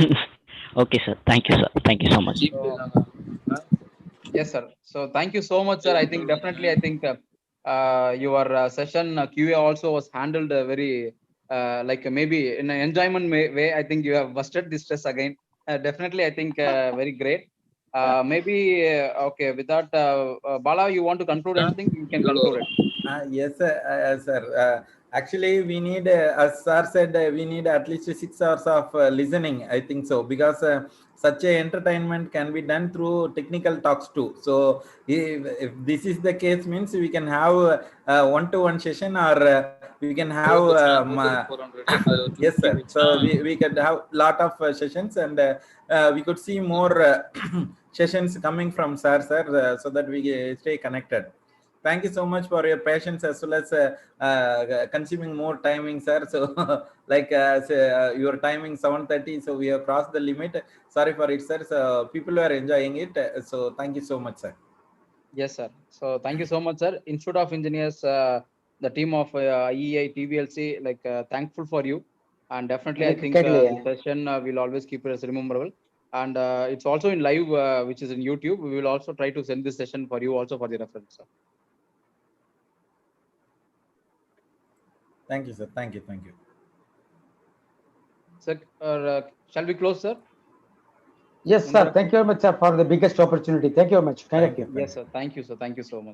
Speaker 5: Okay, sir. Thank you, sir. Thank you so much.
Speaker 1: Yes, sir. So thank you so much, sir. I think definitely, I think your session QA also was handled very like maybe in an enjoyment way. I think you have busted the stress again. Definitely, I think very great. Maybe okay. With that, Bala, you want to conclude anything? You can conclude it.
Speaker 4: Yes, sir. Actually, we need, as sir said, we need at least 6 hours of listening. I think so, because such a entertainment can be done through technical talks too. So, if this is the case, means we can have one-to-one session, or we can have yes, sir. So we could have lot of sessions, and we could see more sessions coming from sir, so that we stay connected. Thank you so much for your patience, as well as consuming more timing, sir. So like your timing 7:30, so we have crossed the limit. Sorry for it, sir. So people are enjoying it, so thank you so much, sir.
Speaker 1: Yes, sir. So thank you so much, sir. Institute of Engineers, the team of EEI TVLC, like thankful for you, and definitely I think the session will always keep it as rememberable. And it's also in live, which is in YouTube. We will also try to send this session for you also for the reference, sir.
Speaker 4: Thank you, sir. Thank you.
Speaker 1: Sir, shall we close, sir?
Speaker 2: Yes, sir. Thank you very much, sir, for the biggest opportunity. Thank you very much. Kind of you.
Speaker 1: Yes, sir. Thank you, sir. Thank you so much.